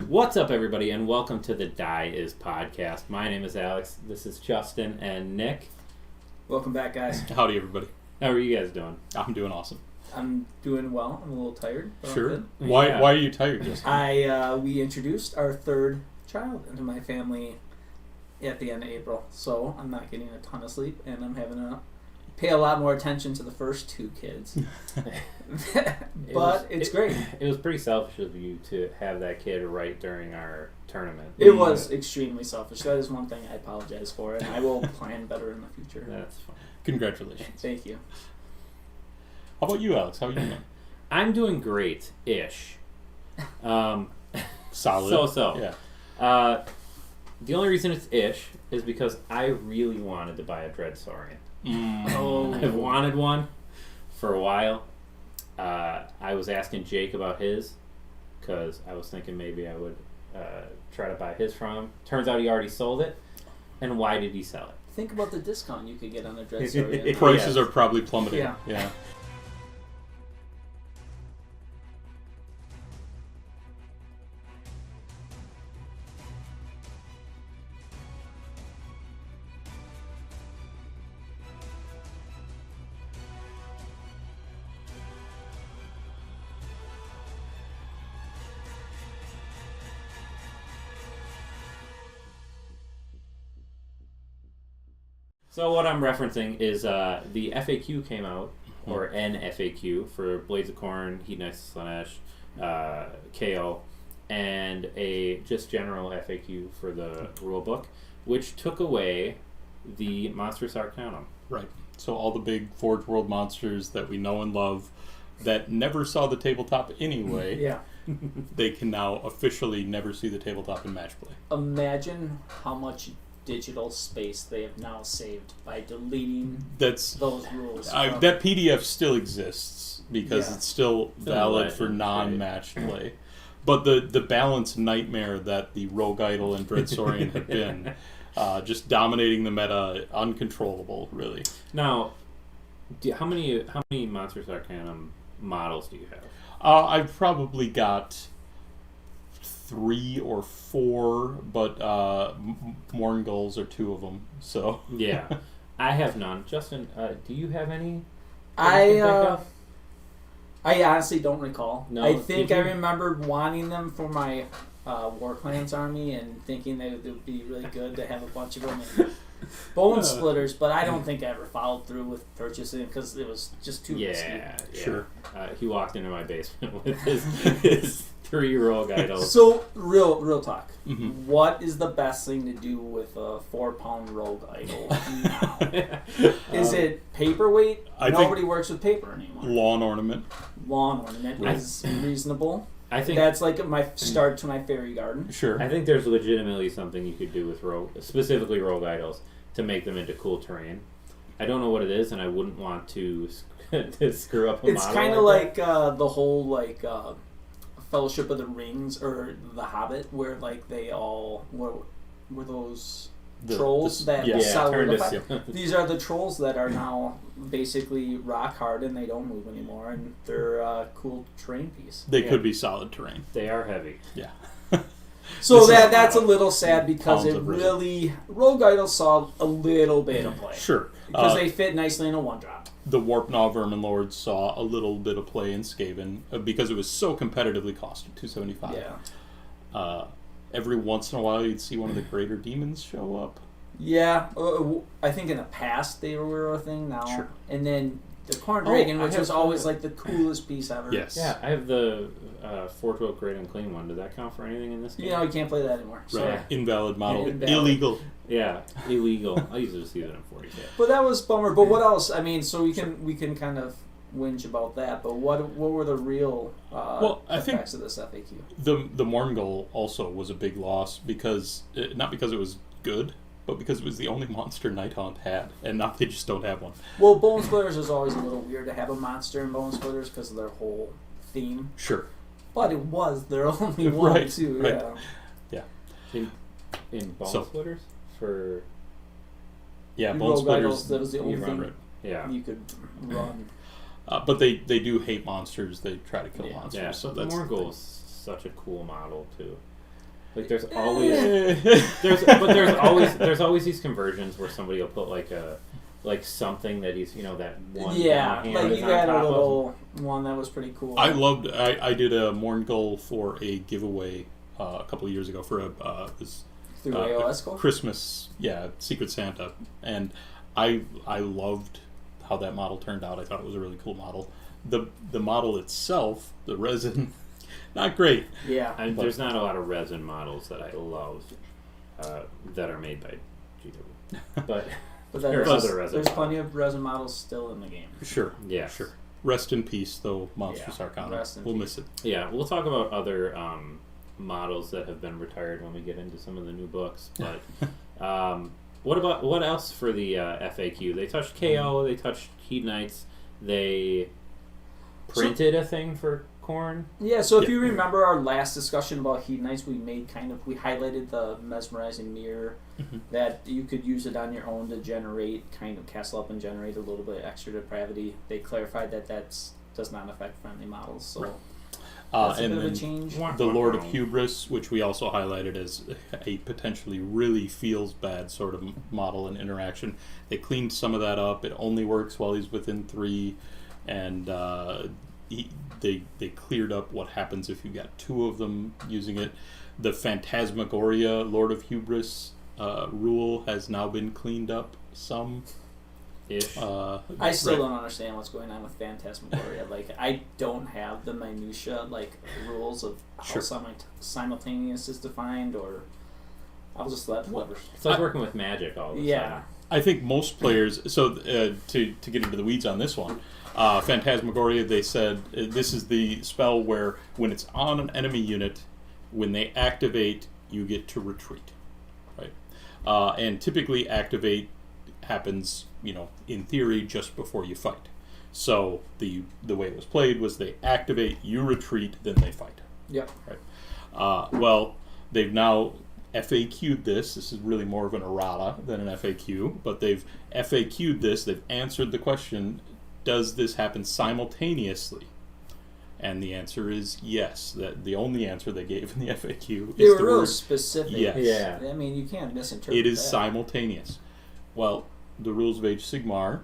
What's up, everybody, and welcome to the Die Is podcast. My name is Alex. This is Justin and Nick. Welcome back, guys. Howdy, everybody. How are you guys doing? I'm doing awesome. I'm doing well. I'm a little tired. But Sure. I'm good. Why Yeah. are you tired, Justin? We introduced our third child into my family at the end of April, so I'm not getting a ton of sleep, and I'm having to pay a lot more attention to the first two kids. But it's great. It was pretty selfish of you to have that kid right during our tournament. It was extremely selfish. That is one thing I apologize for, and I will plan better in the future. That's fine. Congratulations. Thank you. How about you, Alex? How are you doing? I'm doing great-ish. Solid. So. Yeah. The only reason it's ish is because I really wanted to buy a Dread Saurian. Oh. I've wanted one for a while. I was asking Jake about his because I was thinking maybe I would try to buy his from him. Turns out he already sold it. And why did he sell it? Think about the discount you could get on a Dread Saurian. Prices are probably plummeting. Yeah. So what I'm referencing is the FAQ came out, or an FAQ for Blades of Corn, Heat Knights of Slaanesh, KO, and a just general FAQ for the rulebook, which took away the Monstrous Arcanum. Right. So all the big Forge World monsters that we know and love that never saw the tabletop anyway, Yeah. they can now officially never see the tabletop in match play. Imagine how much digital space they have now saved by deleting That's those rules. that PDF still exists because Yeah. it's still valid for legend, non-match play. But the balance nightmare that the Rogue Idol and Dread Saurian have been, just dominating the meta, uncontrollable, really. Now, how many Monstrous Arcanum models do you have? I've probably got 3 or 4, but Morngulls are 2 of them. So Yeah. I have none. Justin, do you have any? I honestly don't recall. No, I think did I you? remembered wanting them for my War Clans army and thinking that it would be really good to have a bunch of them and bone splitters, but I don't think I ever followed through with purchasing because it was just too risky. Yeah. Sure. He walked into my basement with his 3 Rogue Idols. So real talk. Mhm. What is the best thing to do with a 4-pound Rogue Idol now? Is it paperweight? I think- Nobody works with paper anymore. lawn ornament. Lawn ornament Right. is reasonable. I think That's like my start to my fairy garden. Sure. I think there's legitimately something you could do with specifically Rogue Idols, to make them into cool terrain. I don't know what it is, and I wouldn't want to screw up a It's model. kind of like like the whole Fellowship of the Rings or The Hobbit, where like they all were those trolls that yeah, solidify. turned to- These are the trolls that are now basically rock hard and they don't move anymore, and they're a cool terrain piece. They Yeah. could be solid terrain. They are heavy. Yeah. So This is that's a little sad because pounds it of resin. really Rogue Idol saw a little bit of play Sure. because they fit nicely in a 1-drop. The Warp Gnaw Vermin Lords saw a little bit of play in Skaven because it was so competitively costed, $275. Yeah. Every once in a while, you'd see one of the Greater Demons show up. Yeah, I think in the past they were a thing now. Sure. And then the Corn Dragon, I which have was always like the coolest piece ever. Yes. Yeah, I have the 4-12 Great Unclean one. Does that count for anything in this game? You know, you can't play that anymore. So. Right. Invalid model. Invalid. Illegal. Yeah, illegal. I usually just use it in 40K. But that was bummer. But what else? I mean, so we can kind of whinge about that. But what were the real I think effects of this FAQ? the Morngull also was a big loss because not because it was good, but because it was the only monster Nighthaunt had, and now they just don't have one. Well, Bone Splitters is always a little weird to have a monster in Bone Splitters because of their whole theme. Sure. But it was their only one Right, too. right. Yeah. In Bone So- Splitters? For... Yeah, You Bone Rogue Splitters. Idols, that was the only you thing Right. Yeah. you could run. But they do hate monsters. They try to kill monsters. Yeah, So but the that's Morgul is such a cool model, too. Like there's always these conversions where somebody will put like something that he's that one Yeah, hand like is you on had a top of. little one that was pretty cool. I did a Morn goal for a giveaway a couple of years ago for this Through AOS code? Christmas, Secret Santa, and I loved how that model turned out. I thought it was a really cool model. The model itself, the resin, not great. Yeah. And there's not a lot of resin models that I love that are made by GW. But there's other resin there's plenty models. of resin models still in the game. Sure. Yeah. Sure. Rest in peace, though, Monstrous Yeah, Arcana. rest in We'll peace. miss it. Yeah, we'll talk about other models that have been retired when we get into some of the new books. But what else for the FAQ? They touched KO. They touched Heat Knights. They printed a thing for Khorne. Yeah, so if you remember our last discussion about Heat Knights, we highlighted the mesmerizing mirror that you could use it on your own to generate, kind of castle up and generate a little bit extra depravity. They clarified that does not affect friendly models, so that's a and bit of a then change. the Lord of Hubris, which we also highlighted as a potentially really feels bad sort of model and interaction. They cleaned some of that up. It only works while he's within 3, and they cleared up what happens if you got 2 of them using it. The Phantasmagoria Lord of Hubris rule has now been cleaned up some. Ish. I still don't understand what's going on with Phantasmagoria. Like, I don't have the minutia, rules of how simultaneous is defined, or I'll just let whoever. It's like working with magic all the time. I think most players. So to get into the weeds on this one, Phantasmagoria, they said this is the spell where when it's on an enemy unit, when they activate, you get to retreat, right? And typically activate happens, in theory, just before you fight. So the way it was played was they activate, you retreat, then they fight. Yep. Right. Well, they've now FAQ'd this. This is really more of an errata than an FAQ, but they've FAQ'd this. They've answered the question, does this happen simultaneously? And the answer is yes. That the only answer they gave in the FAQ They is were the real word specific. yes. Yeah. I mean, you can't misinterpret It is that. simultaneous. Well, the rules of Age Sigmar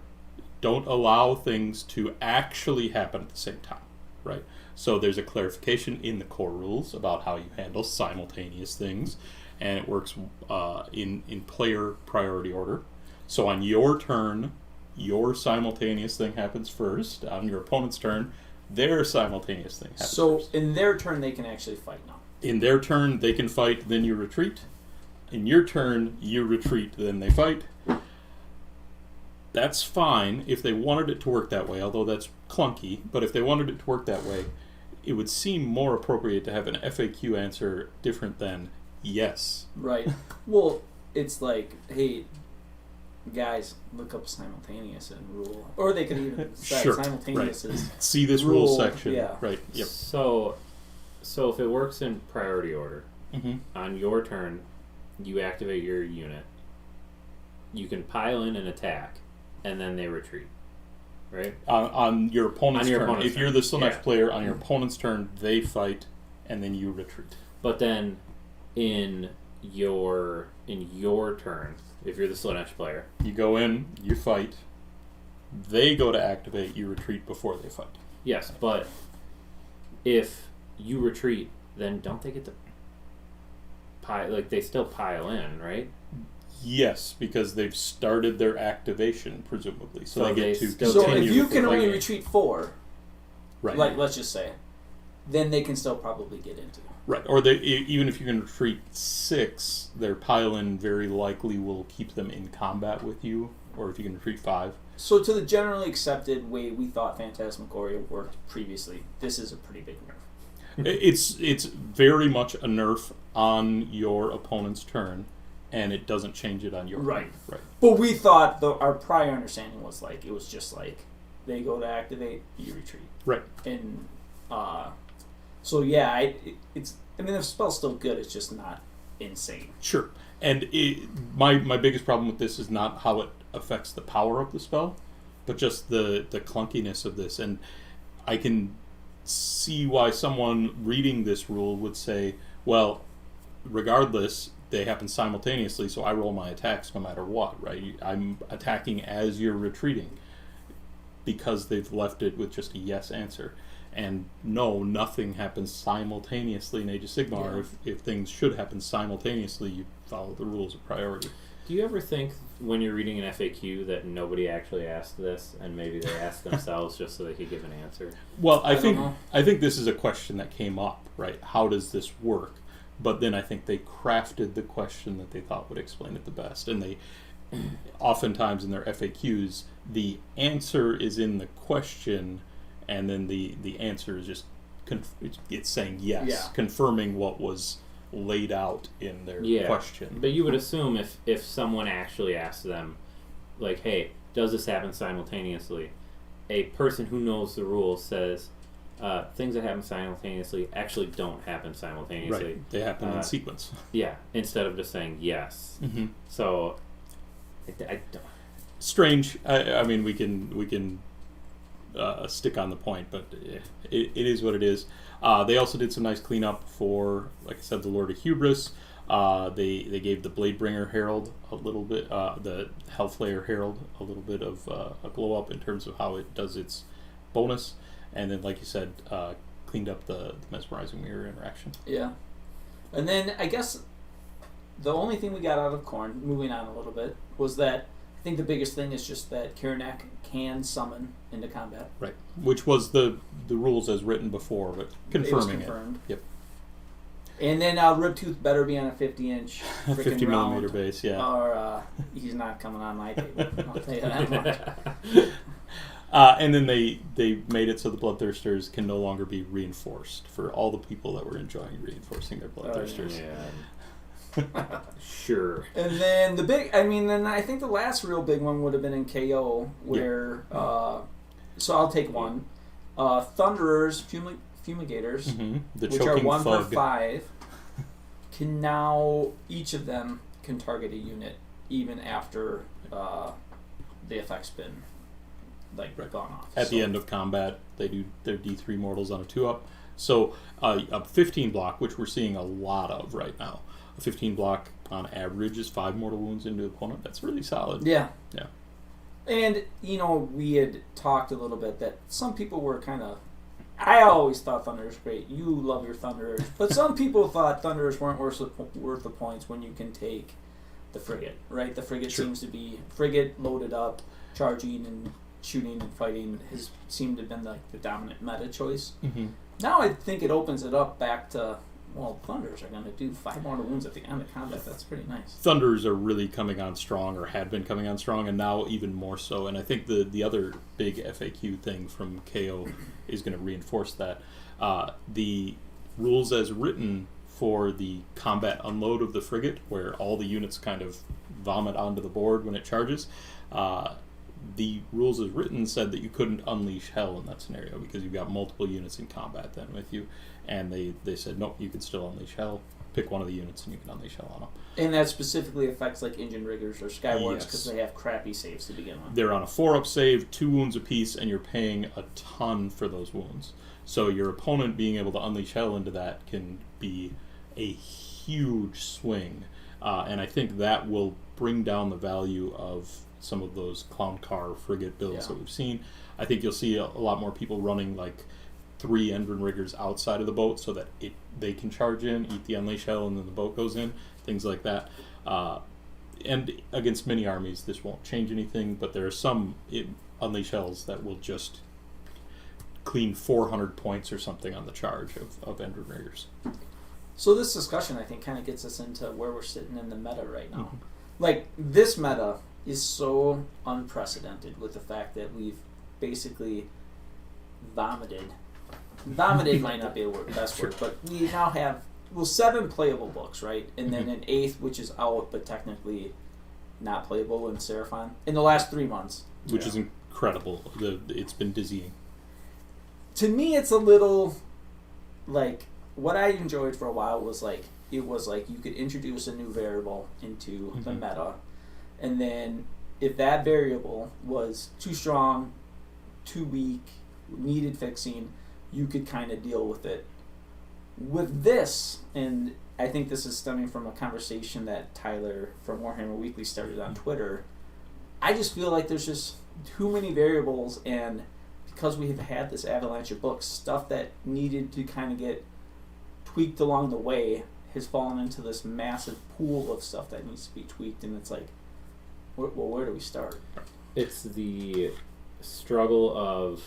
don't allow things to actually happen at the same time, right? So there's a clarification in the core rules about how you handle simultaneous things, and it works in player priority order. So on your turn, your simultaneous thing happens first. On your opponent's turn, their simultaneous thing happens first. So in their turn, they can actually fight now. In their turn, they can fight, then you retreat. In your turn, you retreat, then they fight. That's fine if they wanted it to work that way, although that's clunky. But if they wanted it to work that way, it would seem more appropriate to have an FAQ answer different than yes. Right. Well, it's like, hey, guys, look up simultaneous and rule. Or they could even say Sure, simultaneous is See this Rule, rules section. yeah. Right. Yep. So if it works in priority order, Mm-hmm. on your turn, you activate your unit. You can pile in an attack, and then they retreat. Right? On your opponent's On your turn. opponent's If you're turn, the Slanesh yeah. player, on your opponent's turn, they fight, and then you retreat. But then, in your turn, if you're the Slanesh player, You go in, you fight. They go to activate, you retreat before they fight. yes. But if you retreat, then don't they get to pile? Like they still pile in, right? Yes, because they've started their activation, presumably. So they So get they to still so continue. if you with can the only fight. retreat 4, Right. let's just say, then they can still probably get into. Right, or they, even if you can retreat 6, their pile-in very likely will keep them in combat with you, or if you can retreat 5. So to the generally accepted way we thought Phantasmagoria worked previously, this is a pretty big nerf. It's very much a nerf on your opponent's turn, and it doesn't change it on your Right. turn. Right. But we thought our prior understanding was it was just they go to activate, you retreat. Right. And so yeah, the spell's still good. It's just not insane. Sure. And my biggest problem with this is not how it affects the power of the spell, but just the clunkiness of this. And I can see why someone reading this rule would say, well, regardless, they happen simultaneously, so I roll my attacks no matter what, right? I'm attacking as you're retreating because they've left it with just a yes answer. And no, nothing happens simultaneously in Age of Sigmar. Yeah. If things should happen simultaneously, you follow the rules of priority. Do you ever think when you're reading an FAQ that nobody actually asked this, and maybe they asked themselves just so they could give an answer? Well, I don't know. think this is a question that came up, right? How does this work? But then I think they crafted the question that they thought would explain it the best. And they, oftentimes in their FAQs, the answer is in the question, and then the answer is just, it's saying yes, Yeah. confirming what was laid out in their question. But you would assume if someone actually asked them, like, hey, does this happen simultaneously? A person who knows the rules says, things that happen simultaneously actually don't happen simultaneously. Right, they happen in sequence. Yeah, instead of just saying yes. Mm-hmm. So, I don't. Strange. I mean, we can stick on the point, but it is what it is. They also did some nice cleanup for, like I said, the Lord of Hubris. They gave the Bladebringer Herald a little bit, the Hellflayer Herald a little bit of a glow up in terms of how it does its bonus, and then, like you said, cleaned up the Mesmerizing Mirror interaction. Yeah. And then I guess the only thing we got out of Khorne, moving on a little bit, was that I think the biggest thing is just that Karanak can summon into combat. Right, which was the rules as written before, but confirming confirmed. Yep. And then Ribtooth better be on a 50-inch 50 millimeter base, yeah. Or he's not coming on my table. I'll tell you that much. And then they made it so the Bloodthirsters can no longer be reinforced for all the people that were enjoying reinforcing their Bloodthirsters. Sure. And then then I think the last real big one would have been in KO, where, so I'll take one. Thunderers, Fumigators, The which are choking 1 per thug. 5, can now, each of them can target a unit even after the effect's been gone off. At the end of combat, they do their D3 mortals on a 2-up. So a 15 block, which we're seeing a lot of right now. A 15 block on average is 5 mortal wounds into the opponent. That's really solid. Yeah. Yeah. And, we had talked a little bit that some people were kind of... I always thought Thunderers great. You love your Thunderers. But some people thought Thunderers weren't worth the points when you can take the Frigate, right? The Frigate seems to be... Frigate loaded up, charging and shooting and fighting has seemed to have been the dominant meta choice. Mm-hmm. Now I think it opens it up back to... Well, Thunderers are going to do 5 mortal wounds at the end of combat. That's pretty nice. Thunderers are really coming on strong, or had been coming on strong, and now even more so. And I think the other big FAQ thing from KO is going to reinforce that. The rules as written for the combat unload of the frigate, where all the units kind of vomit onto the board when it charges, the rules as written said that you couldn't unleash hell in that scenario because you've got multiple units in combat then with you. And they said, nope, you can still unleash hell. Pick one of the units and you can unleash hell on them. And that specifically affects Engine Riggers or Skywards because they have crappy saves to begin with. They're on a 4-up save, 2 wounds apiece, and you're paying a ton for those wounds. So your opponent being able to unleash hell into that can be a huge swing. And I think that will bring down the value of some of those clown car frigate builds that we've seen. I think you'll see a lot more people running 3 Endrin Riggers outside of the boat so that they can charge in, eat the unleash hell, and then the boat goes in, things like that. And against many armies, this won't change anything, but there are some unleash hells that will just clean 400 points or something on the charge of Endrin Riggers. So this discussion, I think, kind of gets us into where we're sitting in the meta right now. This meta is so unprecedented with the fact that we've basically vomited might not be the best word, but we now have 7 playable books, right? And then an 8th, which is out, but technically not playable in Seraphon in the last 3 months. Which is incredible. It's been dizzying. To me, it's a little what I enjoyed for a while was you could introduce a new variable into the meta, and then if that variable was too strong, too weak, needed fixing, you could kind of deal with it. With this, and I think this is stemming from a conversation that Tyler from Warhammer Weekly started on Twitter. I just feel like there's just too many variables, and because we have had this avalanche of books, stuff that needed to kind of get tweaked along the way has fallen into this massive pool of stuff that needs to be tweaked, and it's like, where do we start? It's the struggle of,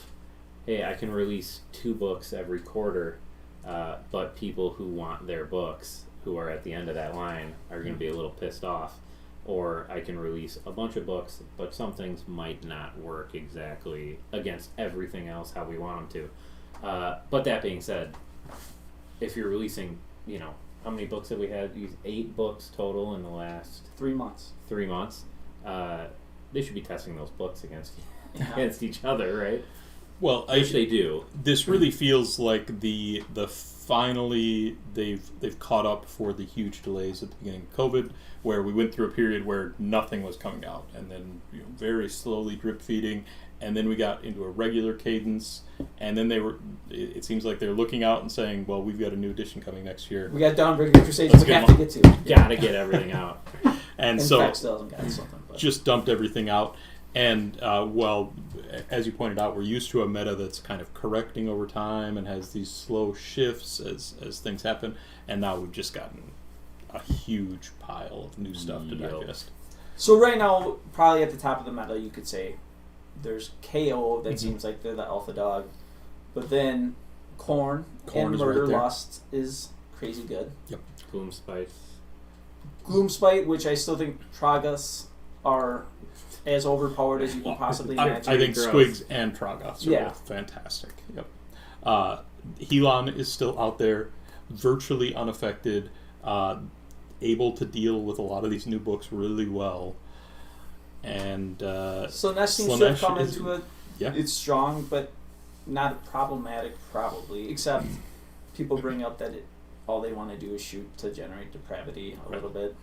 hey, I can release 2 books every quarter, but people who want their books, who are at the end of that line, are going to be a little pissed off. Or I can release a bunch of books, but some things might not work exactly against everything else how we want them to. But that being said, if you're releasing, how many books have we had? 8 books total in the last 3 months. 3 months. They should be testing those books against Yeah. against each other, right? Well, Which they do. This really feels like the finally they've caught up for the huge delays at the beginning of COVID, where we went through a period where nothing was coming out, and then very slowly drip feeding, and then we got into a regular cadence, and then it seems like they're looking out and saying, well, we've got a new edition coming next year. We got Dawnbreaker Crusades we have to get to. Gotta get everything out. And In so fact, still hasn't gotten something. But. just dumped everything out. And, well, as you pointed out, we're used to a meta that's kind of correcting over time and has these slow shifts as things happen. And now we've just gotten a huge pile of new stuff to digest. So right now, probably at the top of the meta, you could say there's KO that seems like they're the alpha dog. But then Khorne and is Murder right there. Lust is crazy good. Yep. Gloomspite, which I still think Tragas are as overpowered as you can possibly imagine. I think Squigs and Tragas are Yeah. both fantastic. Yep. Helon is still out there, virtually unaffected, able to deal with a lot of these new books really well. And So Nesh seems to have Slaanesh come is- into it. yeah. It's strong, but not problematic, probably. Except people bring up that all they want to do is shoot to generate depravity a little bit.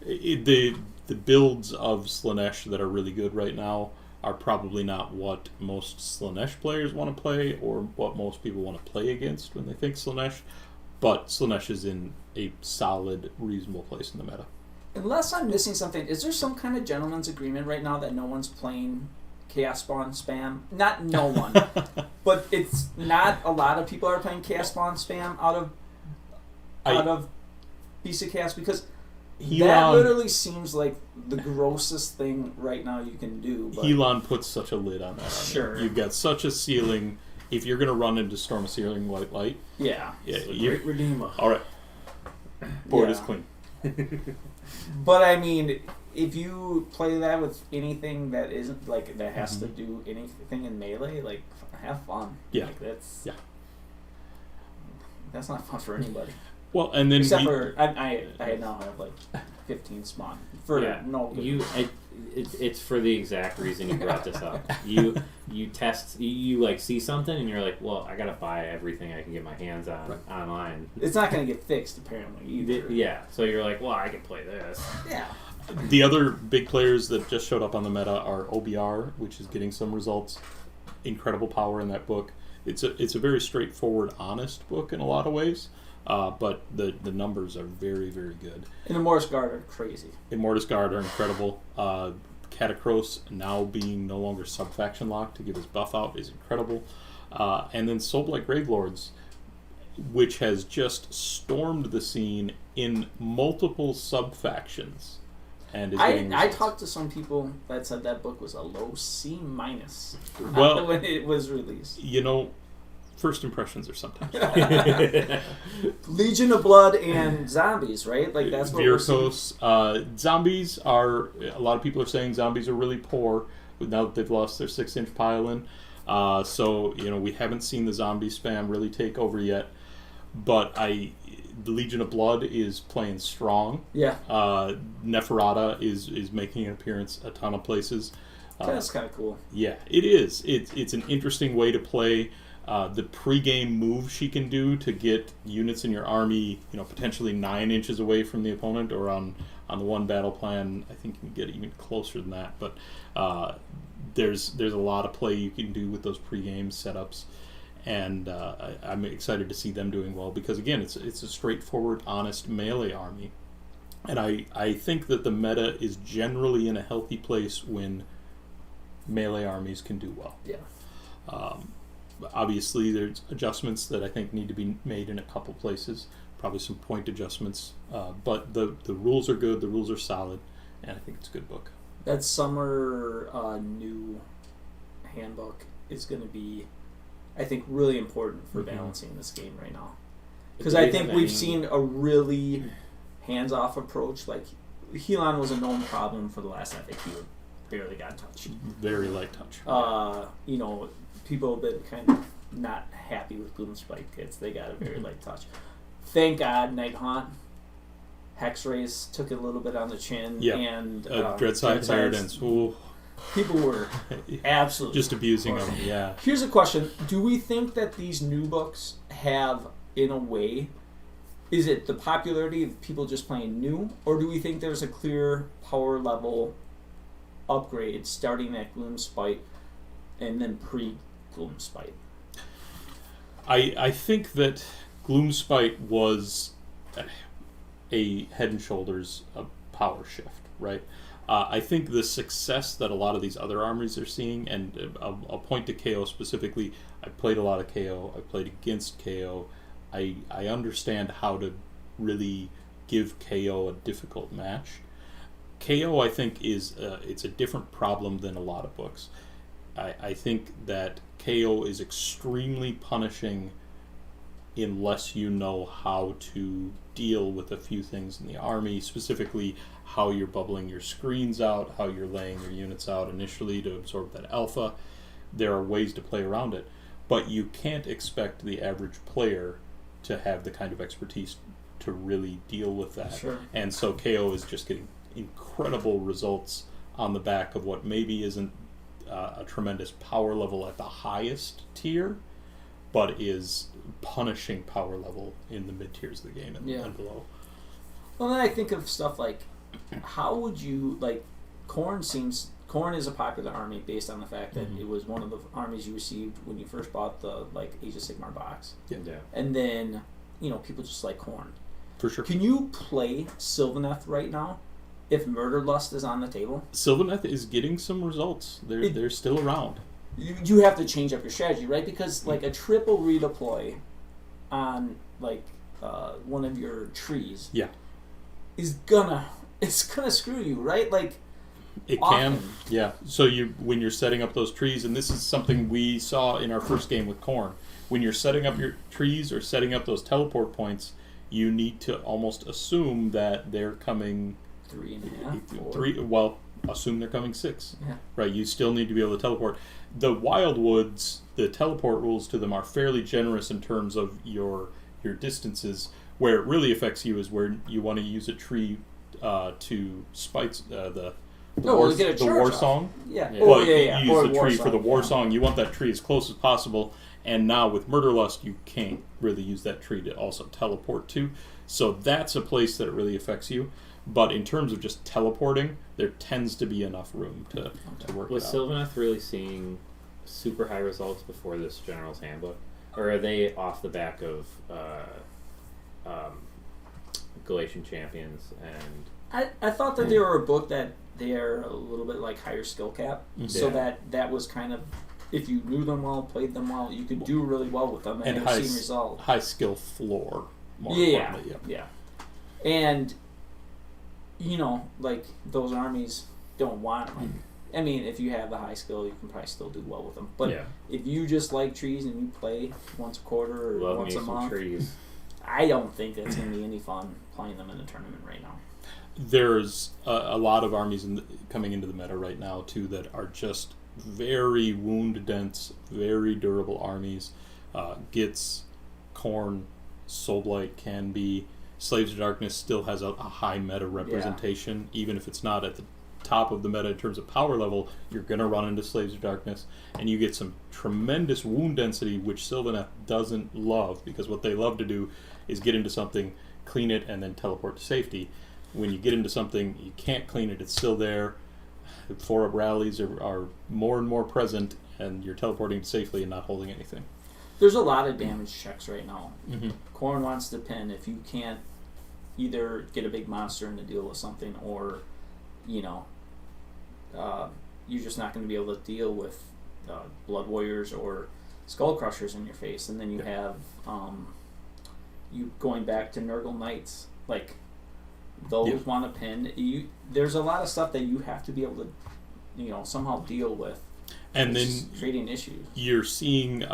The builds of Slaanesh that are really good right now are probably not what most Slaanesh players want to play or what most people want to play against when they think Slaanesh, but Slaanesh is in a solid, reasonable place in the meta. Unless I'm missing something, is there some kind of gentleman's agreement right now that no one's playing Chaos Spawn Spam? Not no one, but it's not a lot of people are playing Chaos Spawn Spam out of Beast of Chaos, because that literally seems like the grossest thing right now you can do. But Helon puts such a lid on that. Sure. You've got such a ceiling. If you're going to run into Storm of Searing White Light, yeah, Great Redeemer. all right. Board Yeah. is clean. But I mean, if you play that with anything that isn't like that has to do anything in melee, like have fun. Yeah. Like that's not fun for anybody. Well, and then Except for I now have like 15 spawn for no good. It's for the exact reason you brought this up. You test, you like see something and you're like, well, I gotta buy everything I can get my hands on online. It's not gonna get fixed apparently either. Yeah, so you're like, well, I can play this. Yeah. the other big players that just showed up on the meta are OBR, which is getting some results. Incredible power in that book. It's a very straightforward, honest book in a lot of ways. But the numbers are very, very good. And the Morris Guard are crazy. Immortus Guard are incredible. Catacross now being no longer sub-faction locked to give his buff out is incredible. And then Soulblight Gravelords, which has just stormed the scene in multiple sub-factions. And is getting I results. talked to some people that said that book was a low C-. Well, when it was released. You know, first impressions are sometimes Legion of Blood and zombies, right? Like that's what we're seeing. Virkos. Zombies are, a lot of people are saying zombies are really poor now that they've lost their 6-inch pile-in. So, we haven't seen the zombie spam really take over yet. But the Legion of Blood is playing strong. Yeah. Neferata is making an appearance a ton of places. That's kind of cool. Yeah, it is. It's an interesting way to play. The pre-game move she can do to get units in your army, potentially 9 inches away from the opponent, or on the one battle plan, I think you can get even closer than that. But there's a lot of play you can do with those pre-game setups, and I'm excited to see them doing well because again, it's a straightforward, honest melee army, and I think that the meta is generally in a healthy place when melee armies can do well. Yeah. Obviously, there's adjustments that I think need to be made in a couple places. Probably some point adjustments, but the rules are good. The rules are solid, and I think it's a good book. That summer new handbook is going to be, I think, really important for balancing this game right now. Because I think we've seen a really hands-off approach. Like, Helon was a known problem for the last FAQ. Barely got touched. Very light touch. You know, people have been kind of not happy with Gloomspite kits. They got a very light touch. Thank God Night Haunt Hex Race took it a little bit on the chin. Yeah. And Dreadside Inheritance. Ooh. People were absolutely just abusing them. Yeah. Here's a question. Do we think that these new books have, in a way, is it the popularity of people just playing new, or do we think there's a clear power level upgrade starting at Gloomspite and then pre-Gloomspite? I think that Gloomspite was a head and shoulders power shift, right? I think the success that a lot of these other armies are seeing, and I'll point to KO specifically. I played a lot of KO. I played against KO. I understand how to really give KO a difficult match. KO, I think, is it's a different problem than a lot of books. I think that KO is extremely punishing unless you know how to deal with a few things in the army, specifically how you're bubbling your screens out, how you're laying your units out initially to absorb that alpha. There are ways to play around it, but you can't expect the average player to have the kind of expertise to really deal with that. Sure. And so KO is just getting incredible results on the back of what maybe isn't a tremendous power level at the highest tier, but is punishing power level in the mid tiers of the game and below. Well, then I think of stuff like, how would you, like, Khorne is a popular army based on the fact that it was one of the armies you received when you first bought the, like, Age of Sigmar box. Yeah. And then, you know, people just like Khorne. For sure. Can you play Sylvaneth right now if Murder Lust is on the table? Sylvaneth is getting some results. They're still around. You have to change up your strategy, right? Because, like, a triple redeploy on, like, one of your trees is gonna screw you, right? Like, it often. can, yeah. So when you're setting up those trees, and this is something we saw in our first game with Khorne, when you're setting up your trees or setting up those teleport points, you need to almost assume that they're coming 3.5. Well, assume they're coming 6. Yeah. Right. You still need to be able to teleport. The Wildwoods, the teleport rules to them are fairly generous in terms of your distances. Where it really affects you is where you want to use a tree to spite the war song. Yeah. Well, You you use the tree for the war yeah. song. You want that tree as close as possible. And now with Murderlust, you can't really use that tree to also teleport to. So that's a place that it really affects you. But in terms of just teleporting, there tends to be enough room to work Was it out. Sylvaneth really seeing super high results before this General's Handbook? Or are they off the back of Galatian Champions? And I thought that they were a book that they're a little bit like higher skill cap. So that was kind of, if you knew them well, played them well, you could do really well with them and you've seen results. High skill floor, more Yeah. importantly. And, you know, like, those armies don't want, like, I mean, if you have the high skill, you can probably still do well with them. But if you just like trees and you play once a quarter or once a month, trees. I don't think it's going to be any fun playing them in a tournament right now. There's a lot of armies coming into the meta right now, too, that are just very wound-dense, very durable armies. Gitz, Khorne, Soulblight can be. Slaves of Darkness still has a high meta representation. Even if it's not at the top of the meta in terms of power level, you're going to run into Slaves of Darkness, and you get some tremendous wound density, which Sylvaneth doesn't love, because what they love to do is get into something, clean it, and then teleport to safety. When you get into something, you can't clean it, it's still there. 4-up rallies are more and more present, and you're teleporting safely and not holding anything. There's a lot of damage checks right now. Mm-hmm. Khorne wants to pin if you can't either get a big monster in to deal with something, or you're just not going to be able to deal with Blood Warriors or Skull Crushers in your face. And then you have you going back to Nurgle Knights, like those want to pin. There's a lot of stuff that you have to be able to somehow deal with. And then creating issues. You're seeing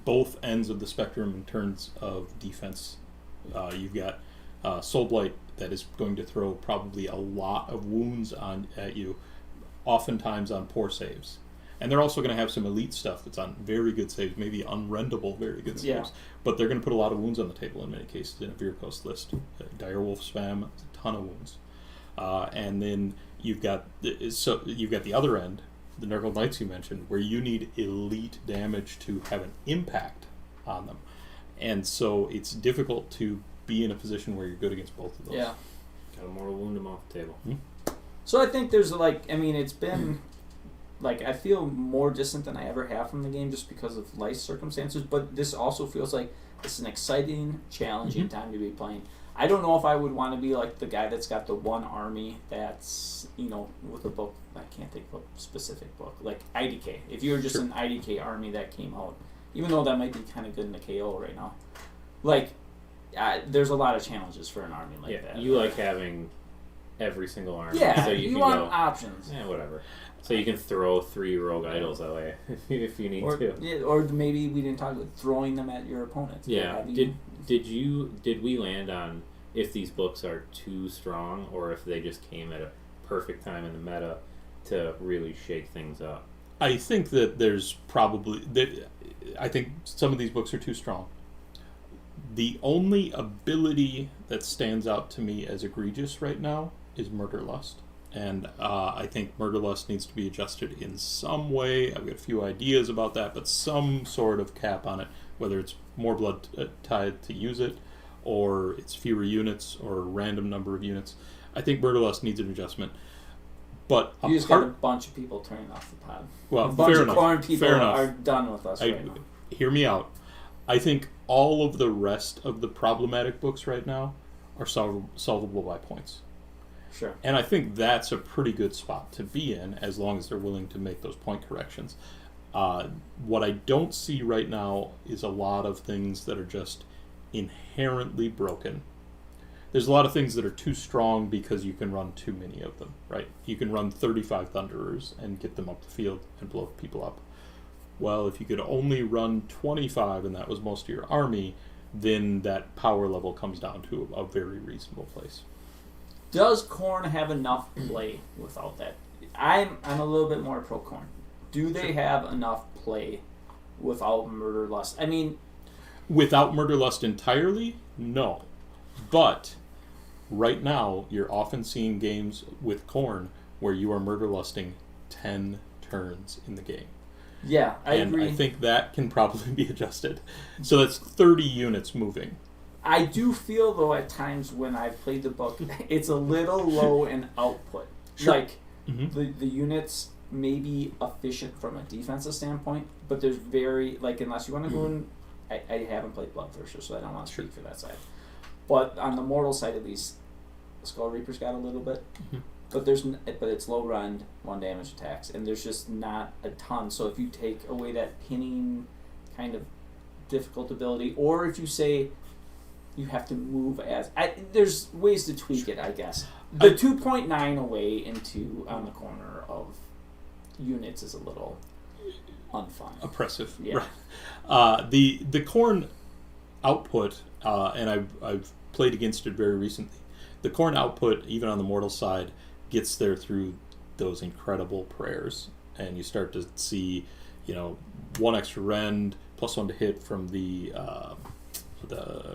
both ends of the spectrum in terms of defense. You've got Soulblight that is going to throw probably a lot of wounds at you, oftentimes on poor saves. And they're also going to have some elite stuff that's on very good saves, maybe unrendable very good saves. Yeah. But they're going to put a lot of wounds on the table in many cases in a Veerpost list. Direwolf spam, a ton of wounds. And then you've got the other end, the Nurgle Knights you mentioned, where you need elite damage to have an impact on them. And so it's difficult to be in a position where you're good against both of those. Yeah. Got a mortal wound them off the table. Mm-hmm. So I think there's it's been I feel more distant than I ever have from the game just because of life circumstances, but this also feels like it's an exciting, challenging time to be playing. I don't know if I would want to be like the guy that's got the one army that's, with a book. I can't think of a specific book. Like IDK. If you were just an IDK army that came out, even though that might be kind of good in the KO right now, there's a lot of challenges for an army like that. You like having every single army. Yeah, so you can want go, options. Yeah, whatever. So you can throw 3 rogue idols that way if you need to. Yeah, or maybe we didn't talk about throwing them at your opponents. Yeah. Did we land on if these books are too strong or if they just came at a perfect time in the meta to really shake things up? I think that I think some of these books are too strong. The only ability that stands out to me as egregious right now is Murderlust. And I think Murderlust needs to be adjusted in some way. I've got a few ideas about that, but some sort of cap on it, whether it's more blood tied to use it, or it's fewer units, or a random number of units. I think Murderlust needs an adjustment. But you just got a bunch of people turning off the pod. Well, a bunch fair of enough. Khorne people Fair enough. are done with us right now. Hear me out. I think all of the rest of the problematic books right now are solvable by points. Sure. And I think that's a pretty good spot to be in as long as they're willing to make those point corrections. What I don't see right now is a lot of things that are just inherently broken. There's a lot of things that are too strong because you can run too many of them, right? You can run 35 Thunderers and get them up the field and blow people up. Well, if you could only run 25 and that was most of your army, then that power level comes down to a very reasonable place. Does Khorne have enough play without that? I'm a little bit more pro Khorne. Do they have enough play without Murderlust? I mean, without Murderlust entirely, no. But right now, you're often seeing games with Khorne where you are Murderlusting 10 turns in the game. Yeah, I agree. And I think that can probably be adjusted. So that's 30 units moving. I do feel, though, at times when I've played the book, it's a little low in output. Sure. Like, the units may be efficient from a defensive standpoint, but there's unless you want to go in... I haven't played Bloodthirster, so I don't want to speak for that side. But on the mortal side, at least, the Skull Reaper's got a little bit. But it's low run, 1 damage attacks, and there's just not a ton. So if you take away that pinning kind of difficult ability, or if you say you have to move there's ways to tweak it, I guess. The 2.9 away into on the corner of units is a little unfun. Oppressive. Yeah. Right. The Khorne output, and I've played against it very recently. The Khorne output, even on the mortal side, gets there through those incredible prayers, and you start to see, 1 extra rend, +1 to hit from the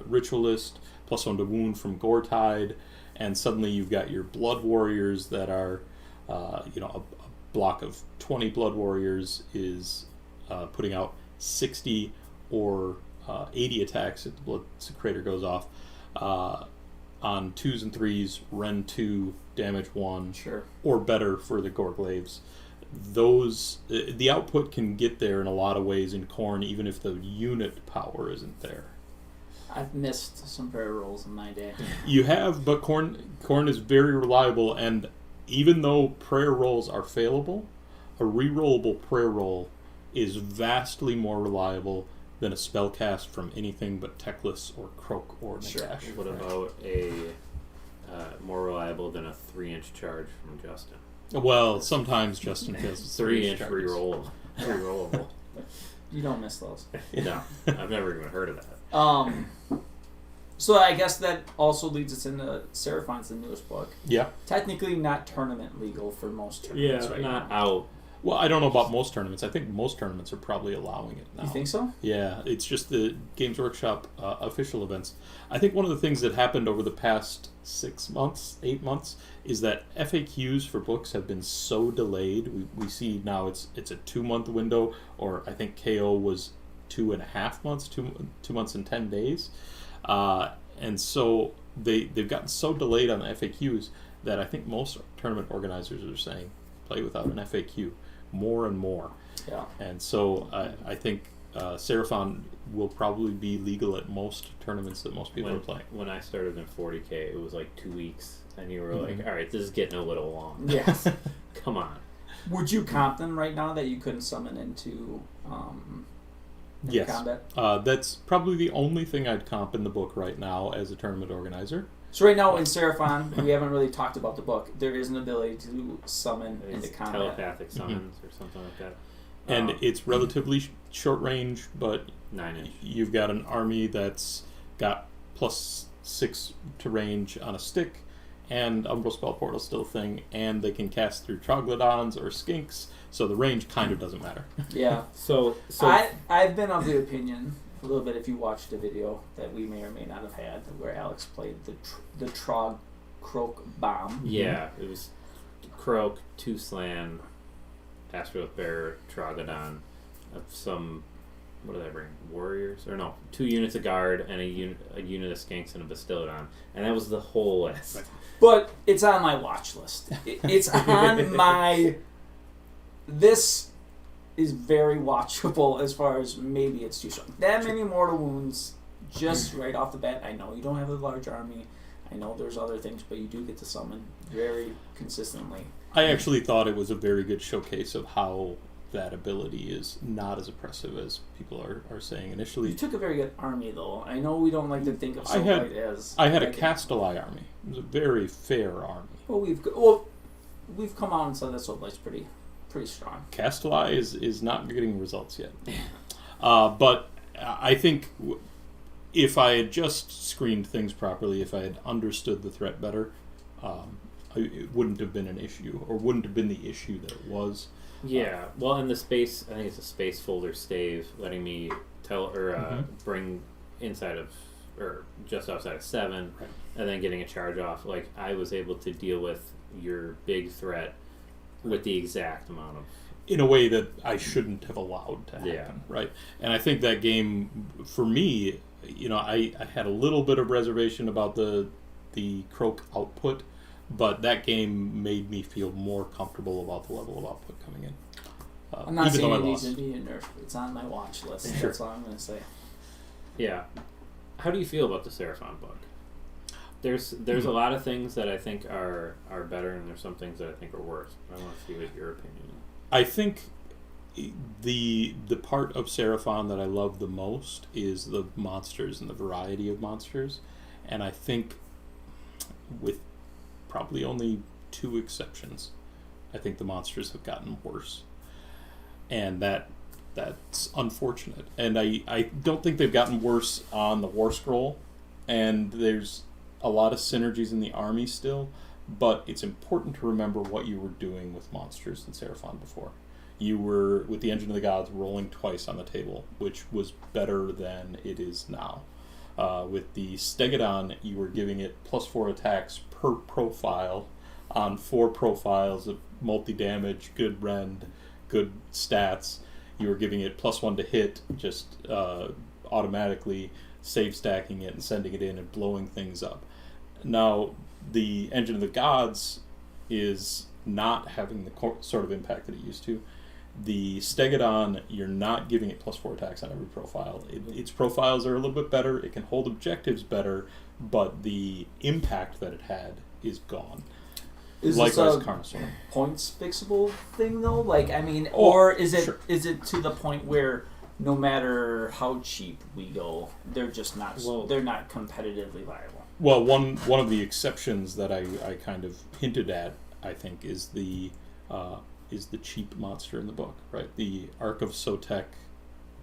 ritualist, +1 to wound from Gore-Tide, and suddenly you've got your blood warriors that are, a block of 20 blood warriors is putting out 60 or 80 attacks if the blood secretor goes off. On 2s and 3s, rend 2, damage 1, sure, or better for the Gorglaves. those the output can get there in a lot of ways in Khorne, even if the unit power isn't there. I've missed some prayer rolls in my day. You have, but Khorne is very reliable, and even though prayer rolls are failable, a rerollable prayer roll is vastly more reliable than a spell cast from anything but Teclis or Croak or Nagash. What about a more reliable than a 3-inch charge from Justin? Well, sometimes Justin feels 3-inch rerollable. You don't miss those. No, I've never even heard of that. So I guess that also leads us into Seraphon's the newest book. Yeah. Technically not tournament legal for most tournaments right not now. out. Well, I don't know about most tournaments. I think most tournaments are probably allowing it now. You think so? Yeah, it's just the Games Workshop official events. I think one of the things that happened over the past 8 months, is that FAQs for books have been so delayed. We see now it's a 2-month window, or I think KO was 2.5 months, 2 months and 10 days. And so they've gotten so delayed on the FAQs that I think most tournament organizers are saying, play without an FAQ more and more. Yeah. And so I think Seraphon will probably be legal at most tournaments that most people are playing. When I started in 40K, it was like 2 weeks, and you were like, all right, this is getting a little long. Yes. Come on. Would you comp them right now that you couldn't summon into Yes. combat? That's probably the only thing I'd comp in the book right now as a tournament organizer. So right now in Seraphon, we haven't really talked about the book. There is an ability to summon into combat. Telepathic summons or something like that. And it's relatively short range, but 9-inch. you've got an army that's got +6 to range on a stick, and Umbral Spell Portal still a thing, and they can cast through Troglodyons or Skinks, so the range kind of doesn't matter. Yeah. So I've been of the opinion, a little bit if you watched the video that we may or may not have had, where Alex played the Croak Bomb. Yeah, it was Croak, 2 Slan, Astrolith Bearer, Trogodon, some, what did I bring? Warriors? Or no, 2 units of guard and a unit of Skinks and a Bastiladon. And that was the whole list. Right. But it's on my watch list. It's on my... This is very watchable as far as maybe it's too strong. That many mortal wounds just right off the bat. I know you don't have a large army. I know there's other things, but you do get to summon very consistently. I actually thought it was a very good showcase of how that ability is not as oppressive as people are saying initially. You took a very good army, though. I know we don't like to think of I had as... a Castellai army. It was a very fair army. Well, we've come out and said that Soulblight's pretty strong. Castellai is not getting results yet. But I think if I had just screened things properly, if I had understood the threat better, it wouldn't have been an issue, or wouldn't have been the issue that it was. Yeah, well, in the space, I think it's a space folder stave, letting me bring inside of, or just outside of 7, Right. and then getting a charge off. Like, I was able to deal with your big threat with the exact amount of... In a way that I shouldn't have allowed to happen, right? And I think that game, for me, I had a little bit of reservation about the Croak output, but that game made me feel more comfortable about the level of output coming in. I'm not even saying though I it needs lost. to be nerfed. It's on my watch list. Sure. That's all I'm going to say. Yeah. How do you feel about the Seraphon book? There's a lot of things that I think are better, and there's some things that I think are worse. I want to see what your opinion is. I think the part of Seraphon that I love the most is the monsters and the variety of monsters, and I think with probably only 2 exceptions, I think the monsters have gotten worse, and that's unfortunate. And I don't think they've gotten worse on the War Scroll, and there's a lot of synergies in the army still, but it's important to remember what you were doing with monsters in Seraphon before. You were, with the Engine of the Gods, rolling twice on the table, which was better than it is now. With the Stegodon, you were giving it +4 attacks per profile on 4 profiles of multi-damage, good rend, good stats. You were giving it +1 to hit, just automatically save stacking it and sending it in and blowing things up. Now, the Engine of the Gods is not having the sort of impact that it used to. The Stegodon, you're not giving it +4 attacks on every profile. Its profiles are a little bit better. It can hold objectives better, but the impact that it had is gone. Is Likewise, this a Carnosaur. points fixable thing though? Like, I mean, Oh, or is it sure. is it to the point where no matter how cheap we go, they're just not they're not competitively viable? Well, one of the exceptions that I kind of hinted at, I think, is the cheap monster in the book, right? The Ark of Sotek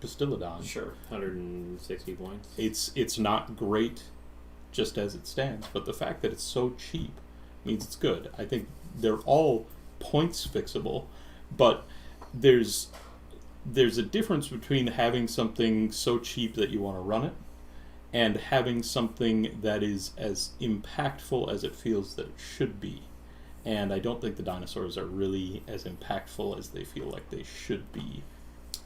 Bastillodon. Sure. 160 points. It's not great just as it stands, but the fact that it's so cheap means it's good. I think they're all points fixable, but there's a difference between having something so cheap that you want to run it and having something that is as impactful as it feels that it should be. And I don't think the dinosaurs are really as impactful as they feel like they should be.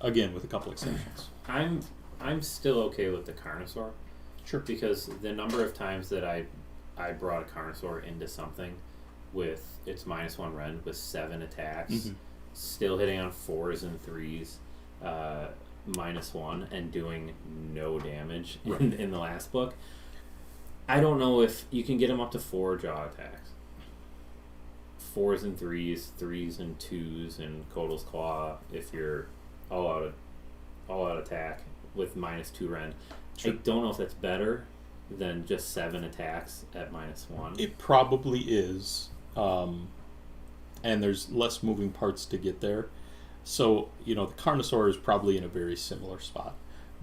Again, with a couple exceptions. I'm still okay with the Carnosaur. Sure. Because the number of times that I brought a Carnosaur into something with its -1 rend with 7 attacks, still hitting on 4s and 3s, -1, and doing no damage in the last book. I don't know if you can get him up to 4 jaw attacks. 4s and 3s, 3s and 2s, and Kotal's Claw if you're all out attack with -2 rend. Sure. I don't know if that's better than just 7 attacks at -1. It probably is, and there's less moving parts to get there. So, the Carnosaur is probably in a very similar spot.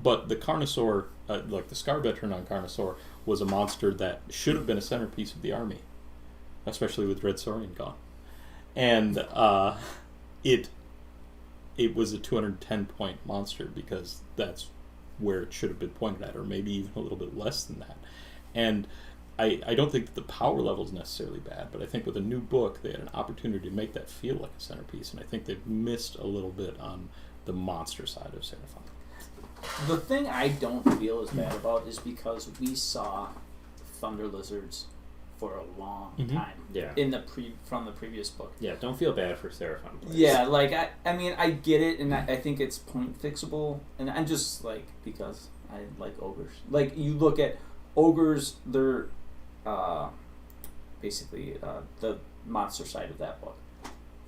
But the Carnosaur, like the Scar Veteran on Carnosaur, was a monster that should have been a centerpiece of the army, especially with Red Saurian gone. And it was a 210-point monster because that's where it should have been pointed at, or maybe even a little bit less than that. And I don't think that the power level is necessarily bad, but I think with a new book, they had an opportunity to make that feel like a centerpiece, and I think they've missed a little bit on the monster side of Seraphon. The thing I don't feel as bad about is because we saw Thunder Lizards for a long time. Yeah. From the previous book. Yeah, don't feel bad for Seraphon players. Yeah, like I mean I get it, and I think it's point fixable, and I'm just like, because I like ogres. Like, you look at ogres, they're basically the monster side of that book.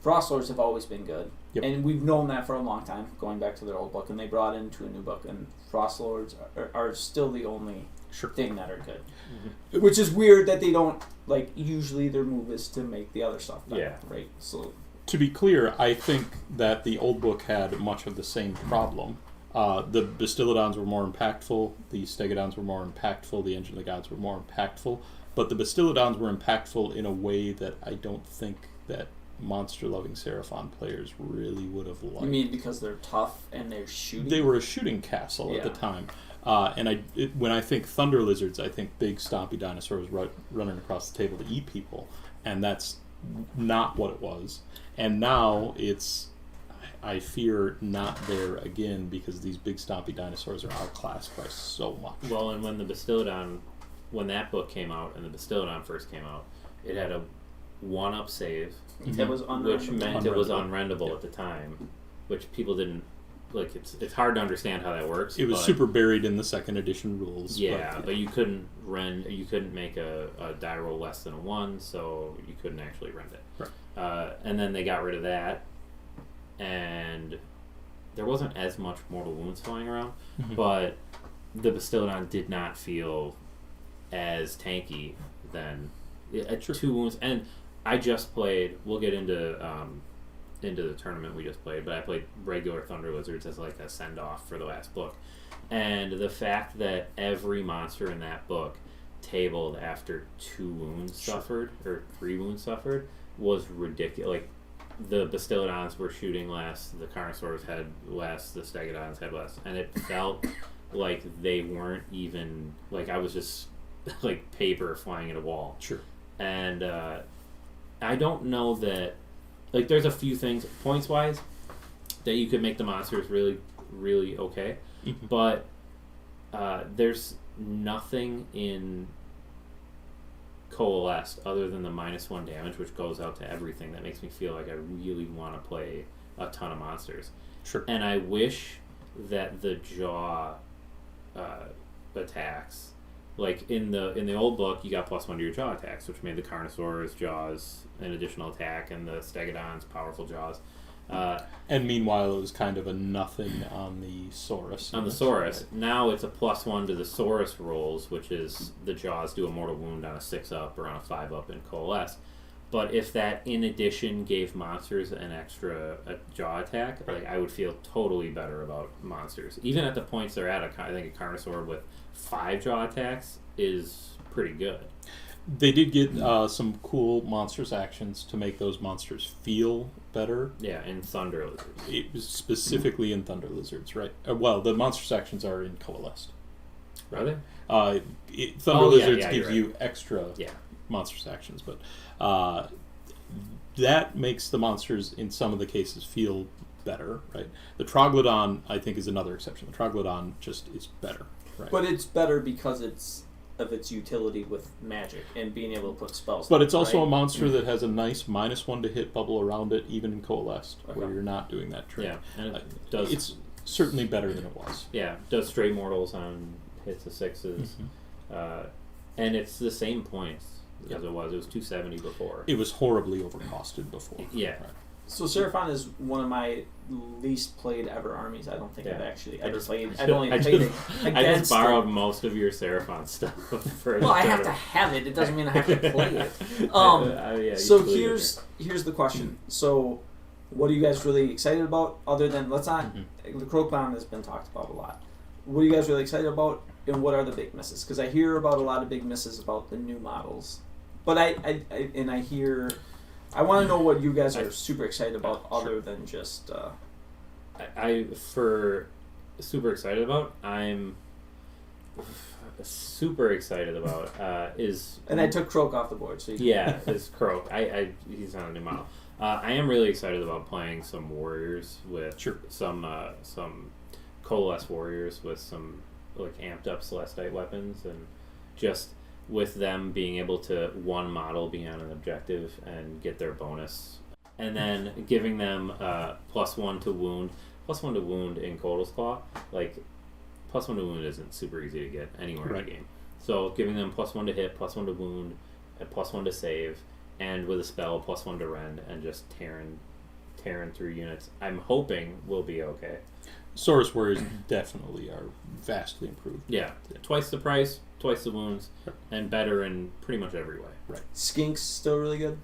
Frostlords have always been good, and we've known that for a long time, going back to their old book, and they brought into a new book, and Frostlords are still the only thing that are good. Which is weird that they don't, like, usually their move is to make the other stuff better, right? So, to be clear, I think that the old book had much of the same problem. The Bastillodons were more impactful, the Stegodons were more impactful, the Engine of the Gods were more impactful, but the Bastillodons were impactful in a way that I don't think that monster-loving Seraphon players really would have liked. You mean because they're tough and they're shooting? They were a shooting castle at the time. And when I think Thunder Lizards, I think big, stompy dinosaurs running across the table to eat people, and that's not what it was. And now it's, I fear, not there again because these big, stompy dinosaurs are outclassed by so much. Well, and when that book came out and the Bastillodon first came out, it had a 1-up save, that was which meant it was unrendable at the time, which people didn't. Like, it's hard to understand how that works. It was super buried in the 2nd edition rules. But you couldn't make a die roll less than a 1, so you couldn't actually rend it. Right. And then they got rid of that, and there wasn't as much mortal wounds flying around, but the Bastillodon did not feel as tanky than 2 wounds. And I just played. We'll get into the tournament we just played, but I played regular Thunder Lizards as like a send-off for the last book. And the fact that every monster in that book tabled after 2 wounds suffered, or 3 wounds suffered, was ridiculous. Like, the Bastillodons were shooting less, the Carnosaurs had less, the Stegodons had less, and it felt like they weren't even, like, I was just like paper flying at a wall. Sure. And I don't know that, like, there's a few things, points-wise, that you could make the monsters really, really okay. But there's nothing in coalesced other than the -1 damage, which goes out to everything. That makes me feel like I really want to play a ton of monsters. Sure. And I wish that the jaw attacks, like in the old book, you got +1 to your jaw attacks, which made the Carnosaur's jaws an additional attack, and the Stegodon's powerful jaws. And meanwhile, it was kind of a nothing on the Saurus. On the Saurus. Now it's a +1 to the Saurus rolls, which is the jaws do a mortal wound on a 6-up or on a 5-up in Coalesce. But if that in addition gave monsters an extra jaw attack, like I would feel totally better about monsters. Even at the points they're at, I think a Carnosaur with 5 jaw attacks is pretty good. They did get some cool monsters actions to make those monsters feel better. Yeah, in Thunder Lizards. It was specifically in Thunder Lizards, right? Well, the monsters actions are in Coalesced. Are they? Thunder Lizards gives right. you extra monsters actions, but that makes the monsters in some of the cases feel better, right? The Troglodon, I think, is another exception. The Troglodon just is better, right? But it's better because of its utility with magic and being able to put spells. But it's also a monster that has a nice -1 to hit bubble around it, even in Coalesced, where you're not doing that trick. Yeah, and it does. It's certainly better than it was. Yeah, does stray mortals on hits of 6s, and it's the same points as it was. It was 270 before. It was horribly overcosted before. Yeah. Right. So Seraphon is one of my least played ever armies. I don't think I've actually ever played. I've only played it against. I just borrowed most of your Seraphon stuff. Well, I have to have it. It doesn't mean I have to play it. So here's the question. So, what are you guys really excited about? Other than the Croakbound has been talked about a lot. What are you guys really excited about, and what are the big misses? Because I hear about a lot of big misses about the new models, but I hear. I want to know what you guys are super excited about, other than just. For super excited about, I'm super excited about is. And I took Croak off the board, so. Is Croak. He's on a new model. I am really excited about playing some warriors with some Coalesce warriors with some like amped up Celestite weapons, and just with them being able to one model be on an objective and get their bonus, and then giving them +1 to wound. +1 to wound in Kotal's Claw, like +1 to wound isn't super easy to get anywhere in the game. So giving them +1 to hit, +1 to wound, and +1 to save, and with a spell +1 to rend, and just tearing through units, I'm hoping will be okay. Saurus warriors definitely are vastly improved. Yeah, twice the price, twice the wounds, and better in pretty much every way. Right. Skinks still really good.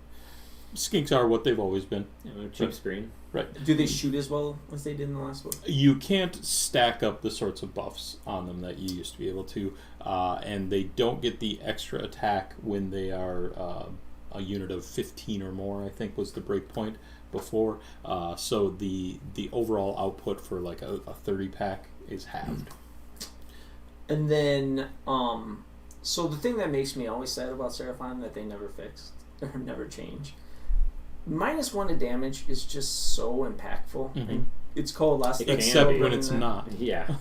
Skinks are what they've always been. Cheap screen. Right. Do they shoot as well as they did in the last one? You can't stack up the sorts of buffs on them that you used to be able to, and they don't get the extra attack when they are a unit of 15 or more, I think was the break point before. So the overall output for like a 30 pack is halved. And then, so the thing that makes me always sad about Seraphon that they never fixed or never change. -1 to damage is just so impactful. Mm-hmm. It's Coalesce. Except when it's not. Yeah.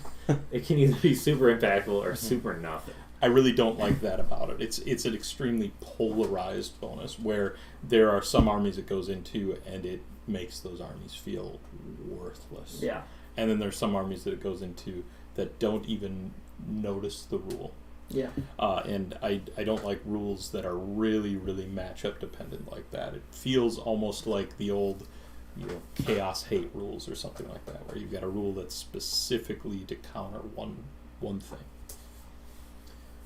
It can either be super impactful or super nothing. I really don't like that about it. It's an extremely polarized bonus where there are some armies it goes into and it makes those armies feel worthless. Yeah. And then there's some armies that it goes into that don't even notice the rule. Yeah. And I don't like rules that are really, really matchup dependent like that. It feels almost like the old chaos hate rules or something like that, where you've got a rule that's specifically to counter one thing.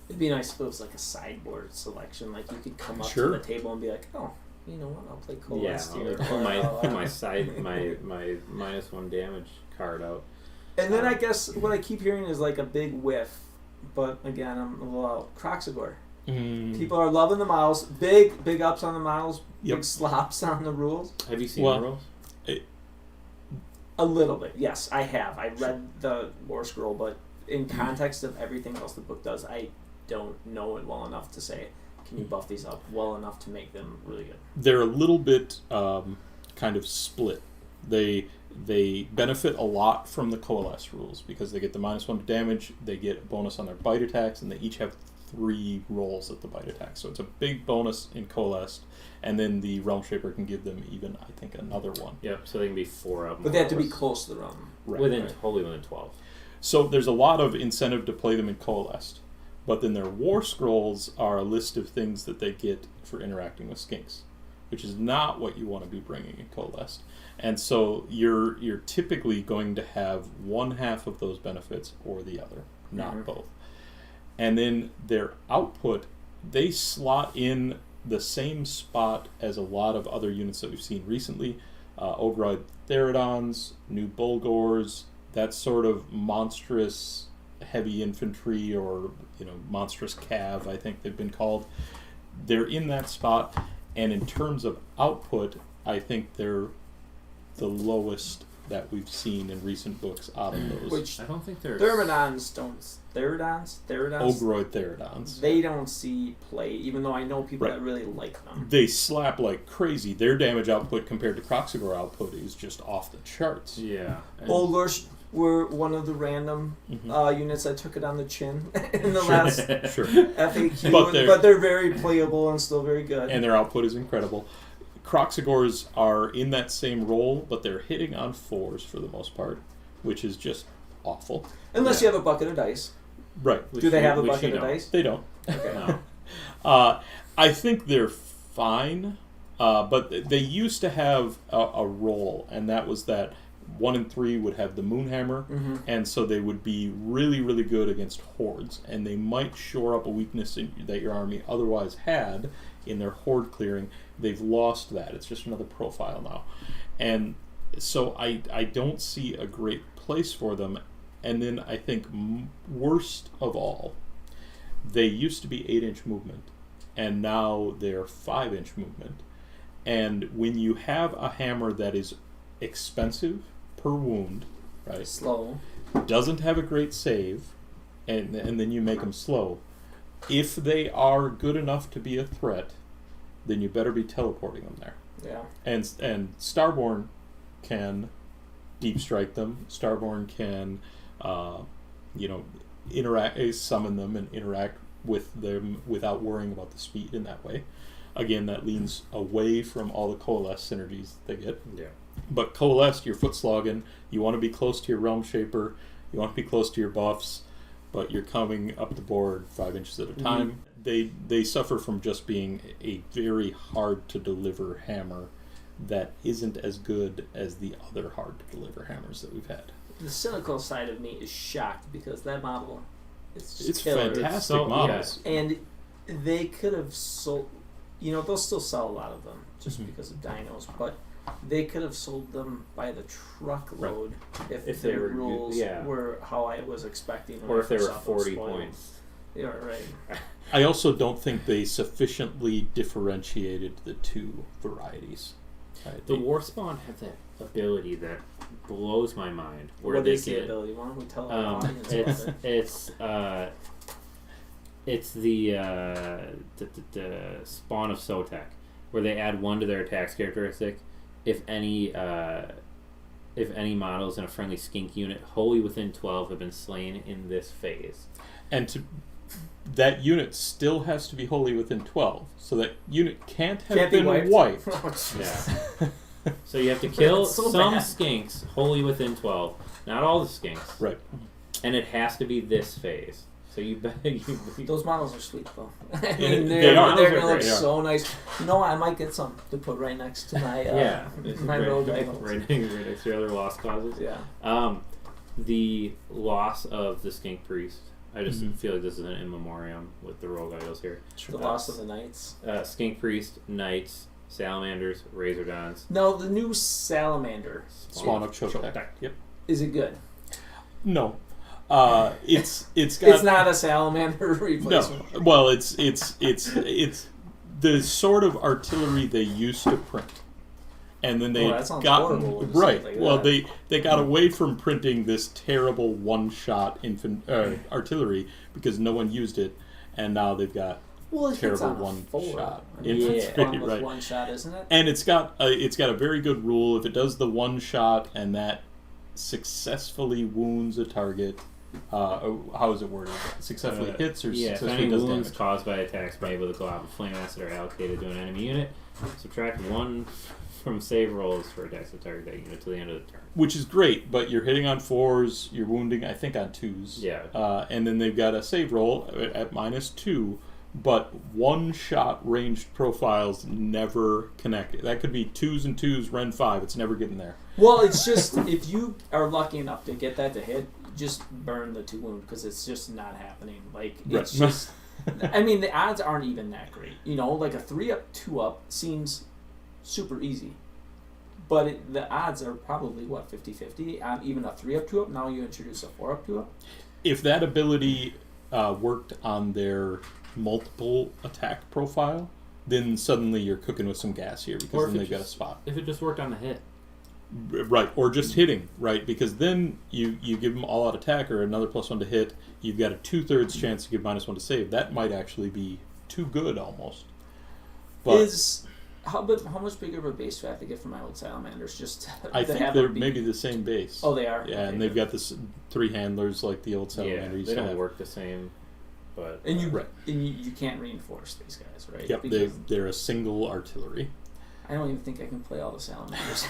It'd be nice if it was like a sideboard selection, like you could come up to the table and be like, oh, you know what, I'll play Coalesce here. Pull my -1 damage card out. And then I guess what I keep hearing is like a big whiff, but again, I'm a little out. Croxagore. People are loving the models. Big ups on the models. Big slops on the rules. Have you seen the rules? A little bit, yes, I have. I read the War Scroll, but in context of everything else the book does, I don't know it well enough to say, can you buff these up well enough to make them really good? They're a little bit kind of split. They benefit a lot from the Coalesce rules because they get the -1 to damage, they get a bonus on their bite attacks, and they each have 3 rolls at the bite attack. So it's a big bonus in Coalesced, and then the Realm Shaper can give them even, I think, another one. Yep, so they can be 4 of them. But they have to be close to the realm. Right. Wholly within 12. So there's a lot of incentive to play them in Coalesced. But then their War Scrolls are a list of things that they get for interacting with skinks, which is not what you want to be bringing in Coalesced. And so you're typically going to have one half of those benefits or the other, not both. And then their output, they slot in the same spot as a lot of other units that we've seen recently. Ogroid Theridons, New Bulgors, that sort of monstrous heavy infantry, or monstrous cav, I think they've been called. They're in that spot, and in terms of output, I think they're the lowest that we've seen in recent books out of those. Which I don't think they're... Theridons don't... Theridons? Ogroid Theridons. They don't see play, even though I know people Right. that really like them. They slap like crazy. Their damage output compared to Kroxigor output is just off the charts. Yeah. Bulgors were one of the random units that took it on the chin in the last Sure. FAQ, but they're very playable and still very good. And their output is incredible. Kroxigors are in that same role, but they're hitting on 4s for the most part, which is just awful. Unless you have a bucket of dice. Right. Do they have a bucket of dice? They don't. Okay. No. I think they're fine, but they used to have a role, and that was that 1 and 3 would have the Moonhammer, and so they would be really, really good against hordes, and they might shore up a weakness that your army otherwise had in their horde clearing. They've lost that. It's just another profile now. And so I don't see a great place for them. And then I think worst of all, they used to be 8-inch movement, and now they're 5-inch movement. And when you have a hammer that is expensive per wound, right? Slow. Doesn't have a great save, and then you make them slow. If they are good enough to be a threat, then you better be teleporting them there. Yeah. And Starborn can deep strike them. Starborn can, summon them and interact with them without worrying about the speed in that way. Again, that leans away from all the Coalesce synergies they get. Yeah. But Coalesce, you're foot slogging. You want to be close to your Realm Shaper. You want to be close to your buffs, but you're coming up the board 5 inches at a time. They suffer from just being a very hard to deliver hammer that isn't as good as the other hard to deliver hammers that we've had. The cynical side of me is shocked because that model, it's It's killer. fantastic models. Yeah. And they could have sold, they'll still sell a lot of them just because of dinos, but they could have sold them by the truckload if their rules were how I was expecting. Or if they were 40 points. Yeah, right. I also don't think they sufficiently differentiated the two varieties. Right? The Warspawn have that ability that blows my mind. Where What they is the get, ability? Why don't we tell our audience about it? it's the Spawn of Sotek, where they add 1 to their attacks characteristic if any models in a friendly skink unit wholly within 12 have been slain in this phase. And that unit still has to be wholly within 12, so that unit can't have been wiped. Oh, Yeah. So you have to kill That's so some bad. skinks wholly within 12, not all the skinks, Right. and it has to be this phase. So you Those models are sweet though. I Yeah, mean, they they're are. going to look They are. so nice. I might get some to put right next to my my rogue rifles. right next to your other lost causes. Yeah. The loss of the skink priest. I just feel like this is an in memoriam with the rogue idols here. The loss of the knights. Skink priest, knights, salamanders, razordons. No, the new salamander. Spawn of Chotek. Yep. Is it good? No. It's got. It's not a salamander replacement. No. Well, it's the sort of artillery they used to print, and then they that sounds got horrible when you say right. it like Well, that. they got away from printing this terrible one-shot artillery because no one used it, and now they've got Well, it hits terrible on a one-shot It's infantry, fun with right? one shot, isn't it? And it's got a very good rule. If it does the one shot and that successfully wounds a target, how is it worded? Successfully hits or yeah, if successfully any does wounds damage? caused by attacks made with a glob of flame acid are allocated to an enemy unit, subtract 1 from save rolls for attacks of target that unit to the end of the turn. Which is great, but you're hitting on 4s, you're wounding, I think, on 2s. Yeah. And then they've got a save roll at -2, but one-shot ranged profiles never connect. That could be 2s and 2s, Ren 5. It's never getting there. Well, it's just if you are lucky enough to get that to hit, just burn the 2 wound because it's just not happening. Like it's Right. just. I mean, the odds aren't even that great. You know, like a 3-up, 2-up seems super easy, but the odds are probably what 50-50. Even a 3-up, 2-up. Now you introduce a 4-up, 2-up. If that ability worked on their multiple attack profile, then suddenly you're cooking with some gas here because then they've got a spot. If it just worked on the hit. Right, or just hitting, right? Because then you give them all-out attack or another +1 to hit. You've got a 2/3 chance to give -1 to save. That might actually be too good, almost. But How much bigger of a base do I have to get for my old salamanders? Just I think they're maybe the same base. Oh, they are. Yeah, Okay, and they've good. got this 3 handlers like the old salamander. Yeah, used they to don't have. work the same, but... And Right. you can't reinforce these guys, right? Yep, Because they're a single artillery. I don't even think I can play all the salamanders.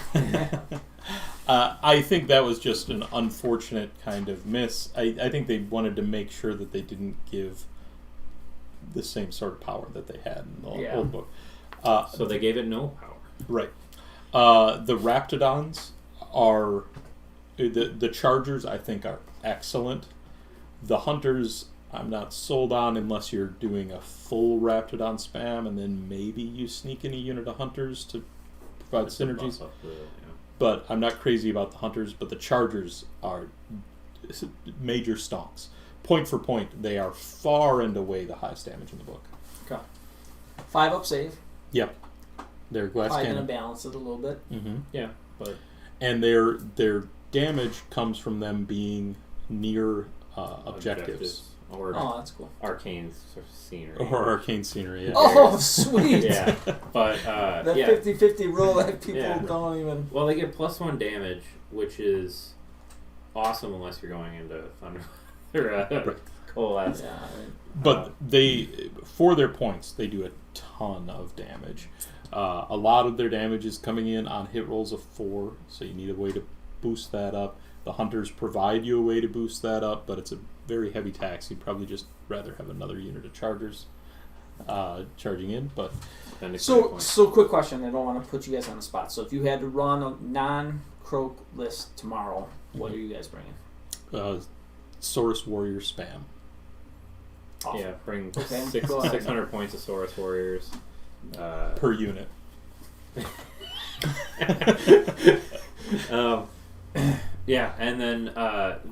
I think that was just an unfortunate kind of miss. I think they wanted to make sure that they didn't give the same sort of power that they had in the old book. So they gave it no power. Right. The Raptidons are... The Chargers, I think, are excellent. The Hunters, I'm not sold on unless you're doing a full Raptidon spam, and then maybe you sneak in a unit of Hunters to provide synergies. But I'm not crazy about the Hunters, but the Chargers are major stonks. Point for point, they are far and away the highest damage in the book. Okay. 5-up save. Yep. They're glass Probably going to cannon. balance it a little bit. Mm-hmm. Yeah, but... And their damage comes from them being near objectives. Or Oh, that's cool. arcane scenery. Or arcane scenery, yeah. Oh, sweet! Yeah, but That yeah. 50-50 rule that people Yeah. don't even... Well, they get +1 damage, which is awesome unless you're going into Thunder or Coalesce. Yeah, But they, for their points, they do a ton of damage. A lot of their damage is coming in on hit rolls of 4, so you need a way to boost that up. The Hunters provide you a way to boost that up, but it's a very heavy tax. You'd probably just rather have another unit of Chargers charging in. But So quick question. I don't want to put you guys on the spot. So if you had to run a non-Croak list tomorrow, what are you guys bringing? Saurus Warrior spam. Awesome. Yeah, bring Okay. 600 points of Saurus Warriors. Per unit. Yeah, and then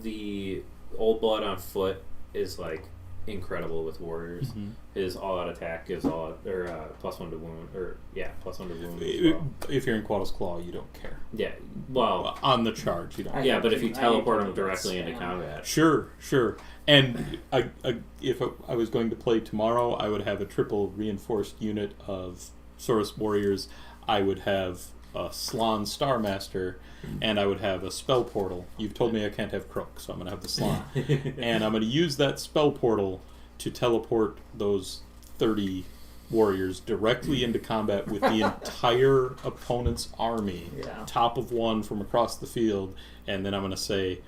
the Old Blood on foot is like incredible with warriors. Mm-hmm. His all-out attack gives +1 to wound, +1 to wound. As well. If you're in Quaddle's Claw, you don't care. Yeah, well, On the charge, you don't. yeah, but if you teleport him hate directly people into that spam. combat, Sure. And if I was going to play tomorrow, I would have a triple reinforced unit of Saurus Warriors. I would have a Slan Starmaster, and I would have a Spell Portal. You've told me I can't have Croak, so I'm going to have the Slan. And I'm going to use that Spell Portal to teleport those 30 warriors directly into combat with the entire opponent's army, Yeah. top of one from across the field, and then I'm going to say,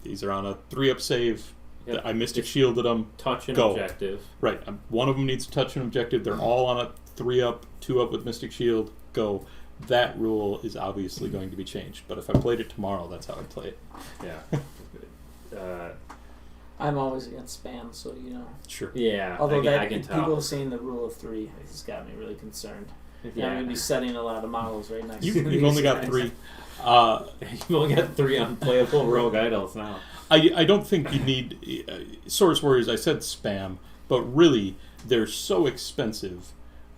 these are on a 3-up save. Yep. I Mystic Shielded them. touch an Go. objective. Right. One of them needs to touch an objective. They're all on a 3-up, 2-up with Mystic Shield. Go. That rule is obviously going to be changed. But if I played it tomorrow, that's how I'd play it. Yeah. I'm always against spam, so you know. Sure. Yeah, Although I can tell. people saying the rule of 3 has got me really concerned. Yeah. I'm Yeah. going to be setting a lot of models right next to You've these only got guys. 3. You've only got 3 unplayable rogue idols now. I don't think you need Saurus Warriors. I said spam, but really they're so expensive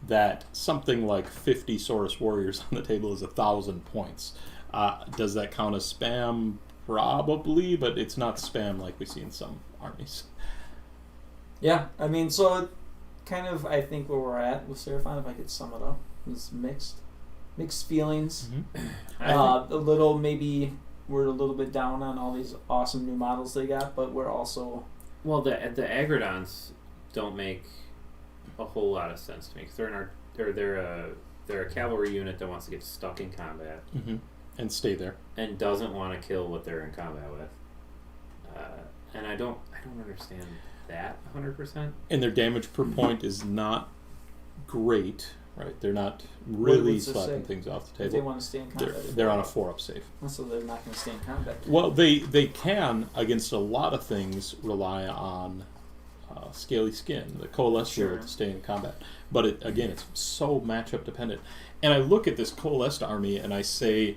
that something like 50 Saurus Warriors on the table is 1,000 points. Does that count as spam? Probably, but it's not spam like we see in some armies. Yeah, I mean, so it kind of, I think where we're at with Seraphon, if I could sum it up, is mixed feelings. Mm-hmm. A little maybe we're a little bit down on all these awesome new models they got, but we're also Well, the Agrodons don't make a whole lot of sense to me because they're a cavalry unit that wants to get stuck in combat and stay there. and doesn't want to kill what they're in combat with. And I don't understand that 100%. And their damage per point is not great, right? They're not really what's it slapping say? things off the if they table. want to stay in combat. They're on a 4-up save. So they're not going to stay in combat. Well, they can, against a lot of things, rely on scaly skin, the coalesce Sure. shield to stay in combat. But again, it's so matchup dependent. And I look at this coalesced army and I say,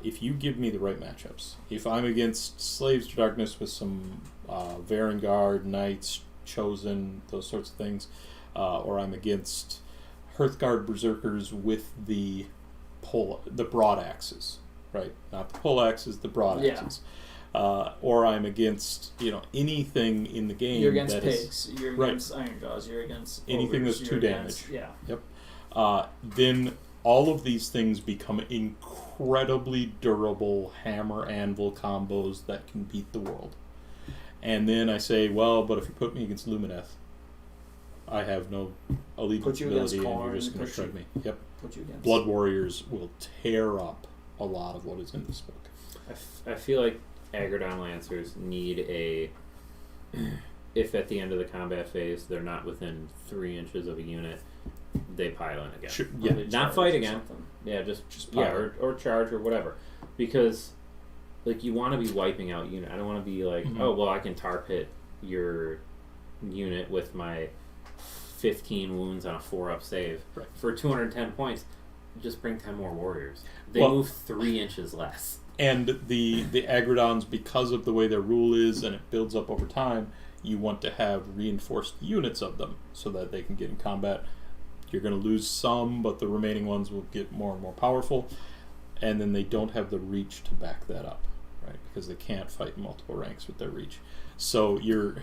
if you give me the right matchups, if I'm against Slaves to Darkness with some Varangard, Knights, Chosen, those sorts of things, or I'm against Hearthguard Berserkers with the broad axes, right? Not the pole axes, the broad axes. Or I'm against anything in the game. You're against that pigs. You're right. against Iron Jaws. You're against Anything ogres, that's you're 2 against- damage. Yeah. Then all of these things become incredibly durable hammer anvil combos that can beat the world. And then I say, well, but if you put me against Lumineth, I have no allegiance ability, and you're just going to shred me. Yep. Put you against Blood Warriors will tear up a lot of what is in this book. I feel like Agrodon Lancers need if at the end of the combat phase they're not within 3 inches of a unit, they pile in again. Sure. Or Yeah. they Not charge fight or again. something. Yeah, just pile yeah, or charge or whatever, because like you want to be wiping out unit. I don't want to be like, oh well, I can tar pit your unit with my 15 wounds on a 4-up save for 210 points. Just bring 10 more warriors. They move 3 inches less. And the Agrodons, because of the way their rule is and it builds up over time, you want to have reinforced units of them so that they can get in combat. You're going to lose some, but the remaining ones will get more and more powerful. And then they don't have the reach to back that up, right? Because they can't fight in multiple ranks with their reach. So you're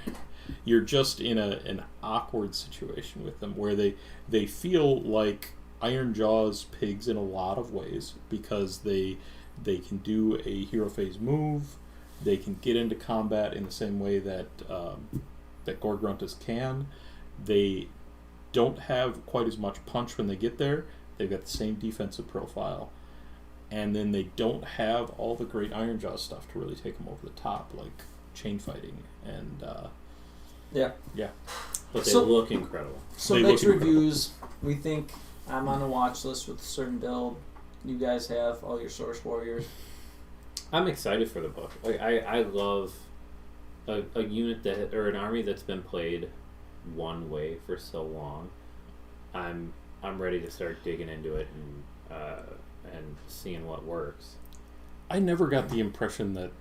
just in an awkward situation with them where they feel like Iron Jaws pigs in a lot of ways because they can do a hero phase move. They can get into combat in the same way that Gore-Gruntas can. They don't have quite as much punch when they get there. They've got the same defensive profile. And then they don't have all the great Iron Jaws stuff to really take them over the top, like chain fighting and Yeah. But they So- look incredible. So They next look incredible. reviews, we think I'm on a watch list with a certain build. You guys have all your Source Warriors. I'm excited for the book. Like I love a unit that or an army that's been played one way for so long. I'm ready to start digging into it and seeing what works. I never got the impression that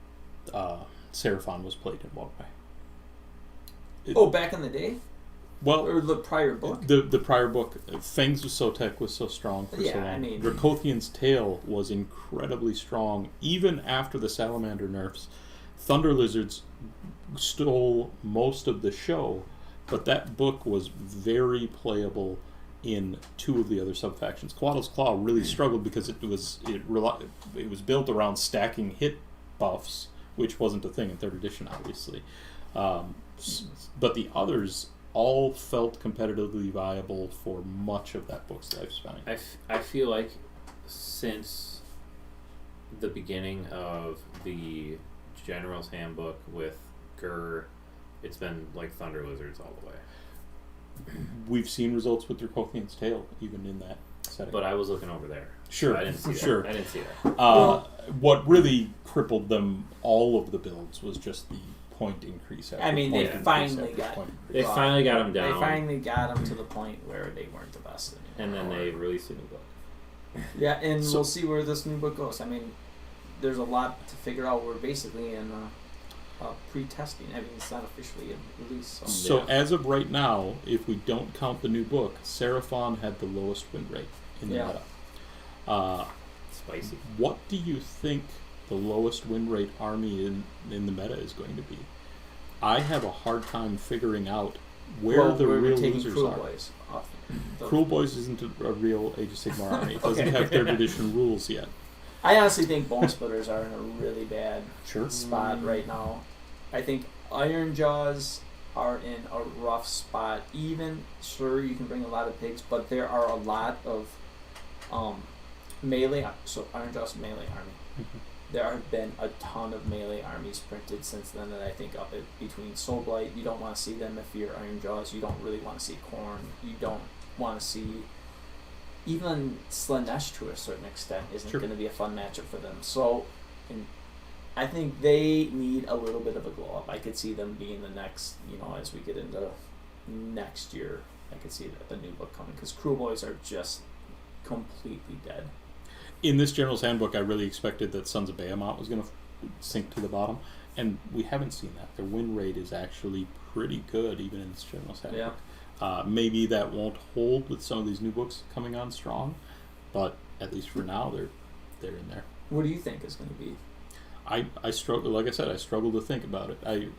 Seraphon was played in one way. Back in the day? Well, Or the prior book? the prior book, Fangs of Sotek was so strong for so long. I mean- Dracothian's Tail was incredibly strong, even after the Salamander nerfs. Thunder Lizards stole most of the show, but that book was very playable in 2 of the other sub-factions. Quaddle's Claw really struggled because it was built around stacking hit buffs, which wasn't a thing in 3rd edition, obviously. But the others all felt competitively viable for much of that book's lifespan. I feel like since the beginning of the General's Handbook with Gur, it's been like Thunder Lizards all the way. We've seen results with Dracothian's Tail, even in that setting. But I was looking over there. Sure, So I didn't see that. sure. I didn't see that. What really crippled them, all of the builds, was just the point increase. After I mean, point they increase finally after got... point They increase. finally got him down. They finally got them to the point where they weren't the best And anymore. then they released a new book. Yeah, and So- we'll see where this new book goes. I mean, there's a lot to figure out. We're basically in pre-testing. I mean, it's not officially released. So Yeah. as of right now, if we don't count the new book, Seraphon had the lowest win rate in the Yeah. meta. Spicy. What do you think the lowest win rate army in the meta is going to be? I have a hard time figuring out where the we're real taking losers Cruel are. Boys off. Cruel Boys isn't a real Age of Sigmar army. It doesn't Okay. have 3rd edition rules yet. I honestly think Bone Splitters are in a really bad Sure. spot right now. I think Iron Jaws are in a rough spot. Even, sure, you can bring a lot of pigs, but there are a lot of melee. So Iron Jaws melee army. Mhm. There have been a ton of melee armies printed since then, and I think up it between Soul Blight, you don't want to see them if you're Iron Jaws. You don't really want to see Khorne. You don't want to see even Slanesh to a certain extent isn't Sure. going to be a fun matchup for them. So, I think they need a little bit of a glow up. I could see them being the next, as we get into next year, I could see a new book coming because Crew Boys are just completely dead. In this General's Handbook, I really expected that Sons of Behemoth was going to sink to the bottom, and we haven't seen that. Their win rate is actually pretty good, even in this General's Handbook. Maybe that won't hold with some of these new books coming on strong, but at least for now, they're in there. What do you think is going to be? I struggle. Like I said, I struggle to think about it.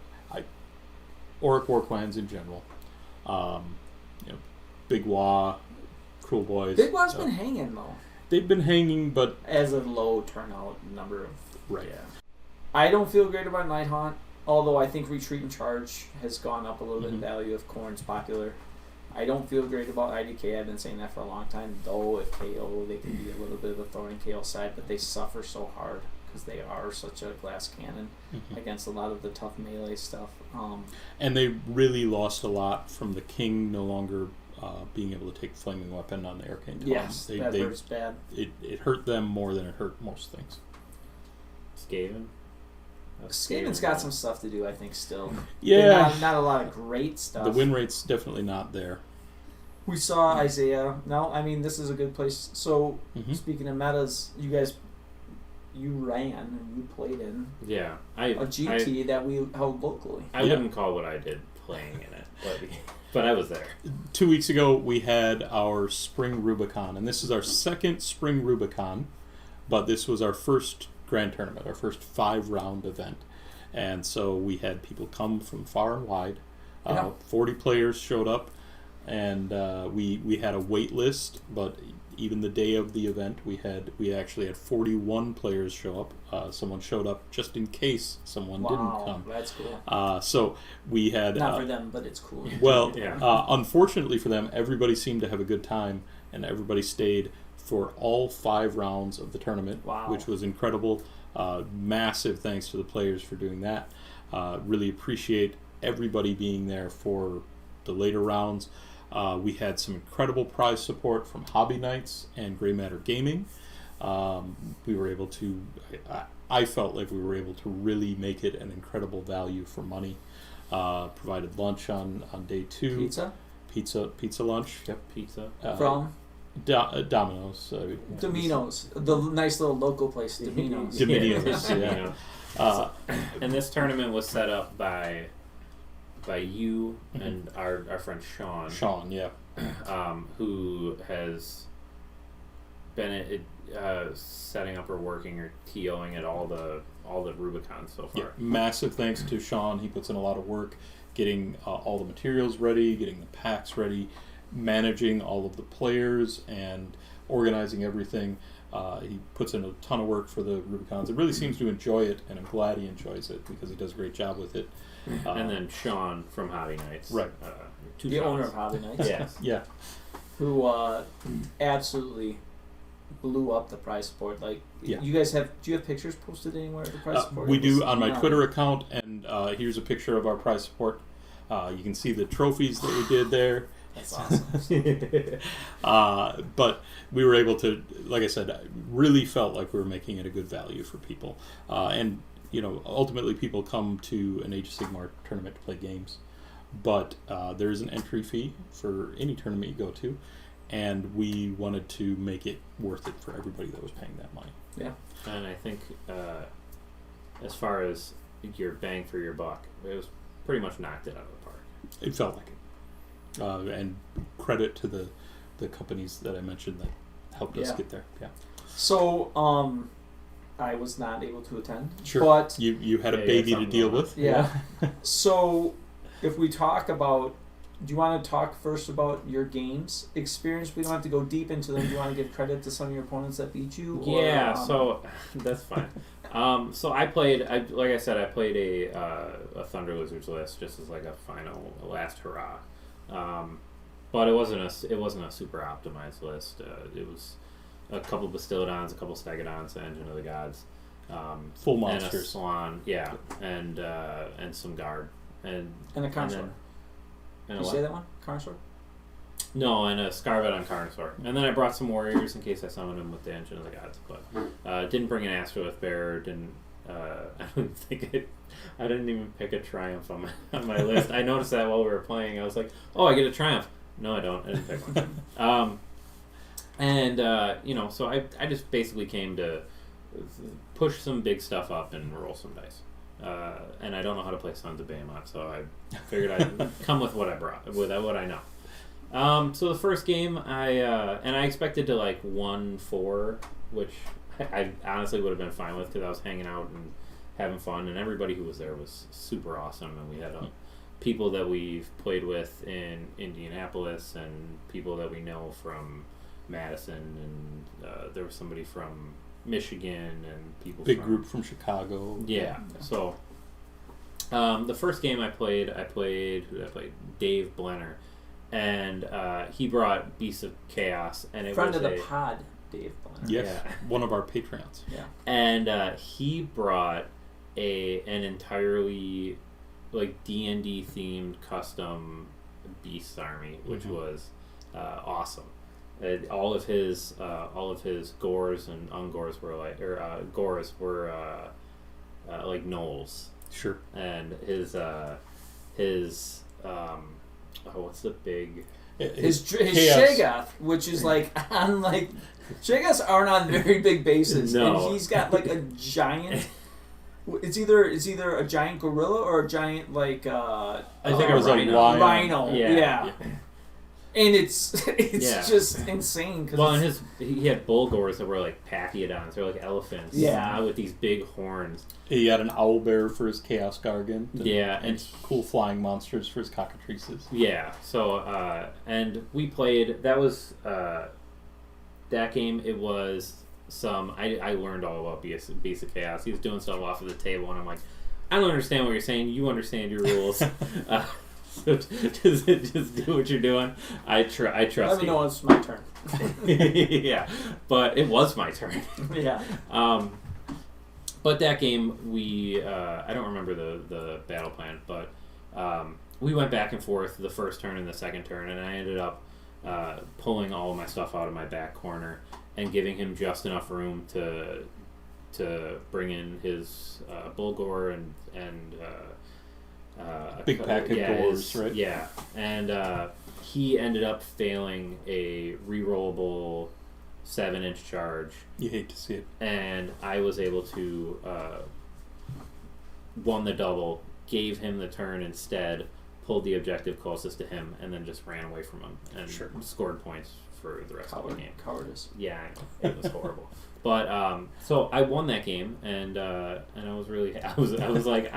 Orc War Clans in general, Big Wah, Cruel Boys. Big Wah's been hanging though. They've been hanging, but as a low turnout number of right. Yeah. I don't feel great about Nighthaunt, although I think Retreat and Charge has gone up a little bit in value if Khorne's popular. I don't feel great about IDK. I've been saying that for a long time. Though if KO, they can be a little bit of a thorn in KO side, but they suffer so hard because they are such a glass cannon against a lot of the tough melee stuff. And they really lost a lot from the King no longer being able to take Flaming Weapon on the Arcane Tome. Yes, that hurts bad. It hurt them more than it hurt most things. Skaven? Skaven's got some stuff to do, I think, still. Yeah. Not a lot of great stuff. The win rate's definitely not there. We saw Isaiah. No, I mean, this is a good place. So, speaking of metas, you ran and you played in a GT that we held locally. I wouldn't call what I did playing in it, but I was there. 2 weeks ago, we had our Spring Rubicon, and this is our second Spring Rubicon, but this was our first Grand Tournament, our first 5-round event. And so we had people come from far and wide. 40 players showed up, and we had a wait list, but even the day of the event, we actually had 41 players show up. Someone showed up just in case someone didn't come. That's cool. So we had not for them, but it's cool. Well, unfortunately for them, everybody seemed to have a good time, and everybody stayed for all 5 rounds of the tournament, which was incredible. Massive thanks to the players for doing that. Really appreciate everybody being there for the later rounds. We had some incredible prize support from Hobby Nights and Grey Matter Gaming. We were able to, I felt like we were able to really make it an incredible value for money. Provided lunch on day 2. Pizza lunch. Yep, pizza. From? Domino's. Domino's. The nice little local place, Domino's. Domino's, yeah. And this tournament was set up by you and our friend Sean. Sean, yeah. Who has been setting up or working or TOing at all the Rubicons so far. Yeah, massive thanks to Sean. He puts in a lot of work getting all the materials ready, getting the packs ready, managing all of the players, and organizing everything. He puts in a ton of work for the Rubicons. It really seems to enjoy it, and I'm glad he enjoys it because he does a great job with it. And then Sean from Hobby Nights. Right. The owner of Hobby Nights. Yes. Yeah. Who absolutely blew up the prize support. Like, you guys do you have pictures posted anywhere of the prize support? We do on my Twitter account, and here's a picture of our prize support. You can see the trophies that we did there. That's awesome. But we were able to, like I said, really felt like we were making it a good value for people. And, ultimately people come to an Age of Sigmar tournament to play games. But there is an entry fee for any tournament you go to. And we wanted to make it worth it for everybody that was paying that money. Yeah. And I think as far as your bang for your buck, it was pretty much knocked it out of the park. It felt like it. And credit to the companies that I mentioned that helped us get there. Yeah. So, I was not able to attend. Sure. But you had a baby to deal with. Yeah. So, if we talk about Do you want to talk first about your games experience? We don't have to go deep into them. Do you want to give credit to some of your opponents that beat you? Yeah, so that's fine. So I played, like I said, I played a Thunder Lizards list just as like a final last hurrah. But it wasn't a super optimized list. It was a couple Bastiladons, a couple Stegodons, the Engine of the Gods, Full and a monsters. Salon, yeah, and some Guard and a Carnosaur. And Did you say that one? Carnosaur? No, and a Scarvet on Carnosaur. And then I brought some Warriors in case I summoned them with the Engine of the Gods. But didn't bring an Astrolith Bearer. I didn't even pick a Triumph on my list. I noticed that while we were playing. I was like, oh, I get a Triumph. No, I don't. I didn't pick one. So I just basically came to push some big stuff up and roll some dice. And I don't know how to play Sons of Behemoth, so I figured I'd come with what I brought, with what I know. So the first game, I expected to like 1-4, which I honestly would have been fine with because I was hanging out and having fun, and everybody who was there was super awesome, and we had people that we've played with in Indianapolis and people that we know from Madison, and there was somebody from Michigan and people Big group from Chicago. Yeah. So the first game I played Dave Blenner, and he brought Beasts of Chaos, and it Friend was of the pod, Dave Blenner. Yes, Yeah. one of our Patreons. Yeah. And he brought an entirely like D&D themed custom Beast army, which was awesome. All of his gores and ungores were like, gores were like gnolls. Sure. And his what's the big His Shaggoth, which is like on like Shaggoths aren't on very big bases, No. and he's got like a giant. It's either a giant gorilla or a giant like I think it was a rhino. Yeah. Yeah. And it's Yeah. just insane. Cause Well, and he had bullgores that were like Pachyodons. They're like elephants. Yeah. With these big horns. He had an owl bear for his Chaos Gargant. Yeah, and cool flying monsters for his cockatrices. Yeah. So and we played. That was that game. It was some. I learned all about Beast of Chaos. He was doing stuff off of the table, and I'm like, I don't understand what you're saying. You understand your rules. So just do what you're doing. I trust you. Let me know it's my turn. Yeah, but it was my turn. Yeah. But that game, we I don't remember the battle plan, but we went back and forth the first turn and the second turn, and I ended up pulling all of my stuff out of my back corner and giving him just enough room to bring in his Bulgor and Big pack of gores, right? Yeah, and he ended up failing a rerollable 7-inch charge. You hate to see it. And I was able to won the double, gave him the turn instead, pulled the objective closest to him, and then just ran away from him and scored points for the rest of the game. Cowardice. Yeah, I know. It was horrible. But so I won that game, and I was really I was like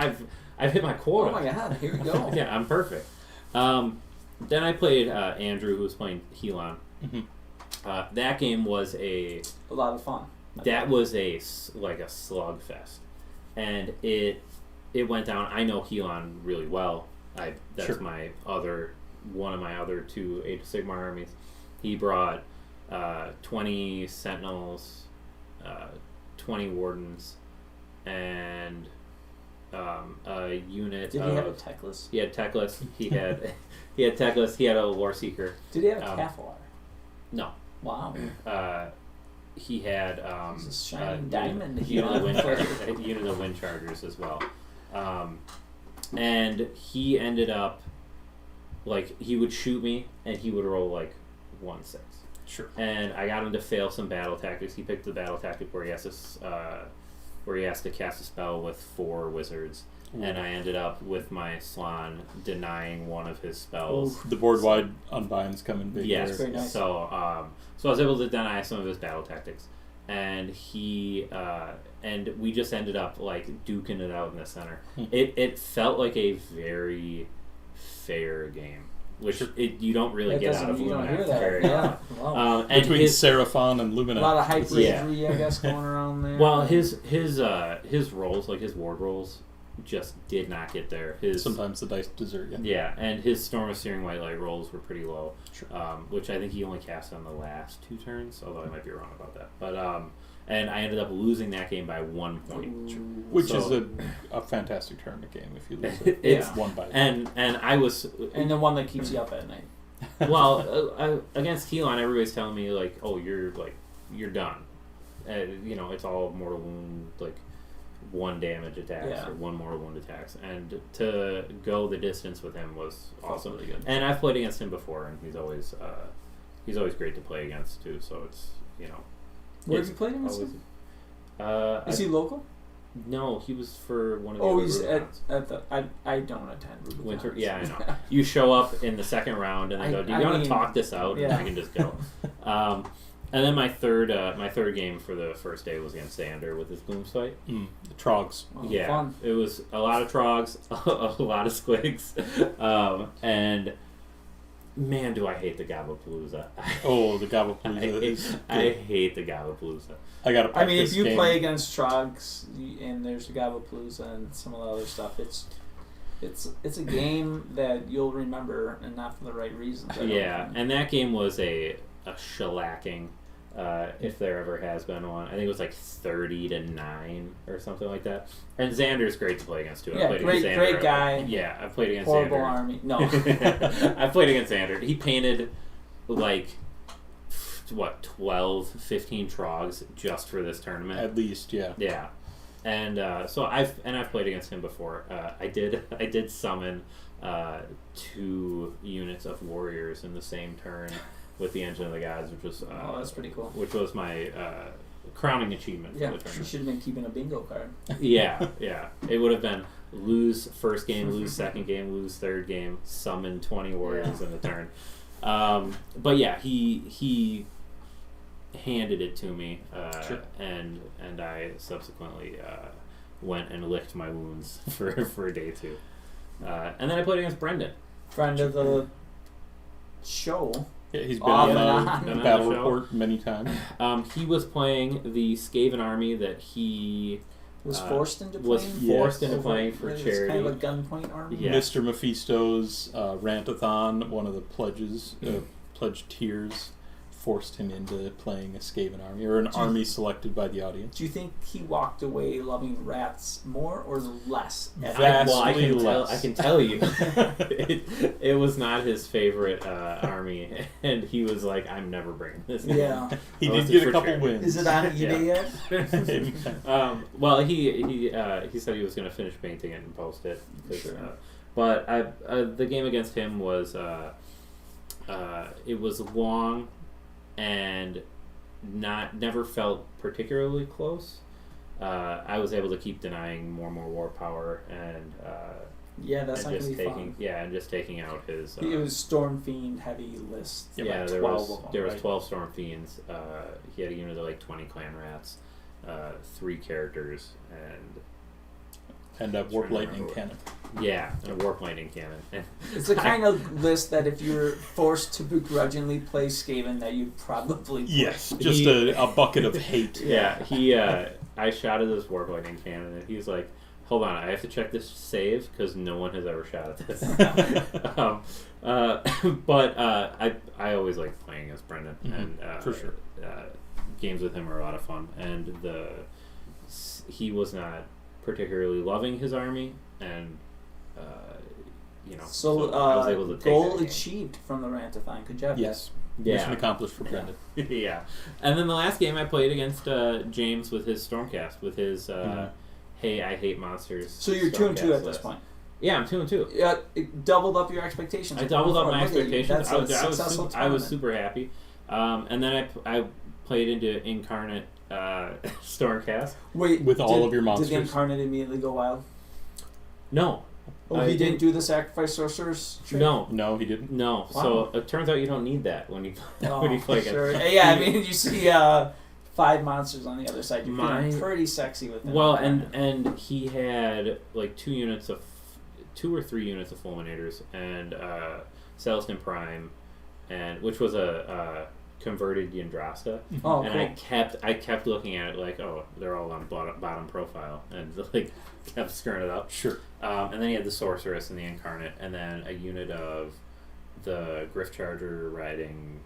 I've hit my quota. Oh my god! Here we go. Yeah, I'm perfect. Then I played Andrew, who was playing Helon. Mm-hmm. That game was a lot of fun. That was a slugfest, and it went down. I know Helon really well. That's one of my other two Age of Sigmar armies. He brought 20 Sentinels, 20 Wardens, and a unit. Did he have a Teclis? He had Teclis. He had Teclis. He had a Lore Seeker. Did he have a Keflar? No. Wow. He had a shining diamond. Unit of Wind Chargers as well. And he ended up like he would shoot me and he would roll like 1-6. Sure. And I got him to fail some battle tactics. He picked the battle tactic where he has to cast a spell with 4 wizards. Ooh. And I ended up with my Slan denying one of his spells. The board-wide unbinds come in big. Yes. Very nice. So I was able to deny some of his battle tactics, and he and we just ended up like duking it out in the center. It felt like a very fair game. which you don't really That get out doesn't- of you don't Luminath hear that. very Yeah. often. Wow. And Between Seraphon and Luminath. A lot of hyper Yeah. injury, I guess, going around there. Well, his rolls, like his ward rolls, just did not get there. Sometimes the dice desert you. Yeah, and his Storm of Searing White Light rolls were pretty low, Sure. which I think he only cast on the last 2 turns, although I might be wrong about that. But and I ended up losing that game by 1 point. Which So- is a fantastic tournament game if you lose it. It's- It's 1 by 1. And I was and the one that keeps you up at night. against Keelan, everybody's telling me like, oh, you're done. It's all mortal wound, like 1 damage attacks or 1 mortal wound attacks, and to go the distance with him was awesome. Really good. And I've played against him before, and he's always great to play against too. So it's Where have you played him? Is he local? No, he was for one of the. Oh, other he's Rubicons. at the. I don't attend Rubicons. Winter. Yeah, I know. You show up in the second round, and they go, "Do you want to talk this out?" Yeah. And I can just go. And then my third game for the first day was against Xander with his Gloomspite. The Trogs. Oh, Yeah, fun. it was a lot of Trogs, a lot of Squigs, and man, do I hate the Gabapalooza. Oh, the Gabapalooza is I good. hate the Gabapalooza. I got to I mean, if practice you game. play against Trogs and there's the Gabapalooza and some of the other stuff, it's a game that you'll remember, and not for the right reasons. I don't Yeah, think. and that game was a shellacking. If there ever has been one, I think it was like 30-9 or something like that. And Xander's great to play against too. Yeah, great guy. Yeah, I've played against Horrible Xander. army. No. I've played against Xander. He painted like 12, 15 Trogs just for this tournament. At least, yeah. Yeah, and so I've played against him before. I did summon 2 units of warriors in the same turn with the Engine of the Gods, which was Oh, that's pretty cool. Which was my crowning achievement Yeah, for the you tournament. should have been keeping a bingo card. Yeah, it would have been lose first game, lose second game, lose third game, summon 20 warriors in the turn. But yeah, he handed it to me, Sure. and I subsequently went and licked my wounds for day 2. And then I played against Brendan. Friend of the show. Yeah, he's been Off on and the on. battle The show. report many times. He was playing the Skaven army that he Was forced into playing. was forced Yes. into playing for It's charity. kind of a gunpoint army. Yeah. Mr. Mephisto's Rantathon, one of the pledge tiers, forced him into playing a Skaven army, or an army selected by the audience. Do you think he walked away loving rats more or less? Vastly less. I can tell you, it was not his favorite army, and he was like, "I'm never bringing this." in." Yeah. He Unless did it's get a for couple charity. wins. Is it on eBay yet? Well, he said he was going to finish painting it and post it. 'Cause, Sure. But the game against him was it was long and never felt particularly close. I was able to keep denying more and more war power and Yeah, that's and not just gonna be taking fun. and just taking out his. It was Storm Fiend heavy list. Yeah, like there 12 was of them, there was right? 12 Storm Fiends. He had a unit of like 20 Clan Rats, 3 characters, and And Warp Trying to Lightning remember Cannon. yeah, and a Warp Lightning Cannon. It's the kind of list that if you're forced to begrudgingly play Skaven, that you'd probably play. Yes, just a bucket of hate. Yeah, I shot at this Warp Lightning Cannon, and he's like, "Hold on, I have to check this save because no one has ever shot at this." But I always like playing as Brendan, and for sure. Games with him are a lot of fun, and he was not particularly loving his army, and So, I was able to take goal that game. achieved from the Rantathon. Good job. Yes. Yeah. Mission accomplished for Brendan. Yeah, and then the last game I played against James with his Stormcast, with his "Hey, I hate monsters." So you're 2-2 Stormcast at this list. point. Yeah, I'm 2-2. Yeah, it doubled up your expectations. I doubled up Look my at you. expectations. That's a successful I was tournament. super happy. And then I played into Incarnate Stormcast. Wait, With all of your Did monsters. the Incarnate immediately go wild? No. Oh, I he didn't do the Sacrifice Sorcerers trick? No. No, he didn't. No. Wow. So it turns out you don't need that when you Oh, when you play against. sure. Yeah, I mean, you see 5 monsters on the other side. You're feeling pretty sexy with them. Well, and he had like 2 or 3 units of Fulminators and Celestin Prime, and which was a converted Yndrasta. Oh, and cool. I kept looking at it like, oh, they're all on bottom profile, and like kept screwing it up. Sure. And then you had the Sorceress and the Incarnate, and then a unit of the Griff Charger riding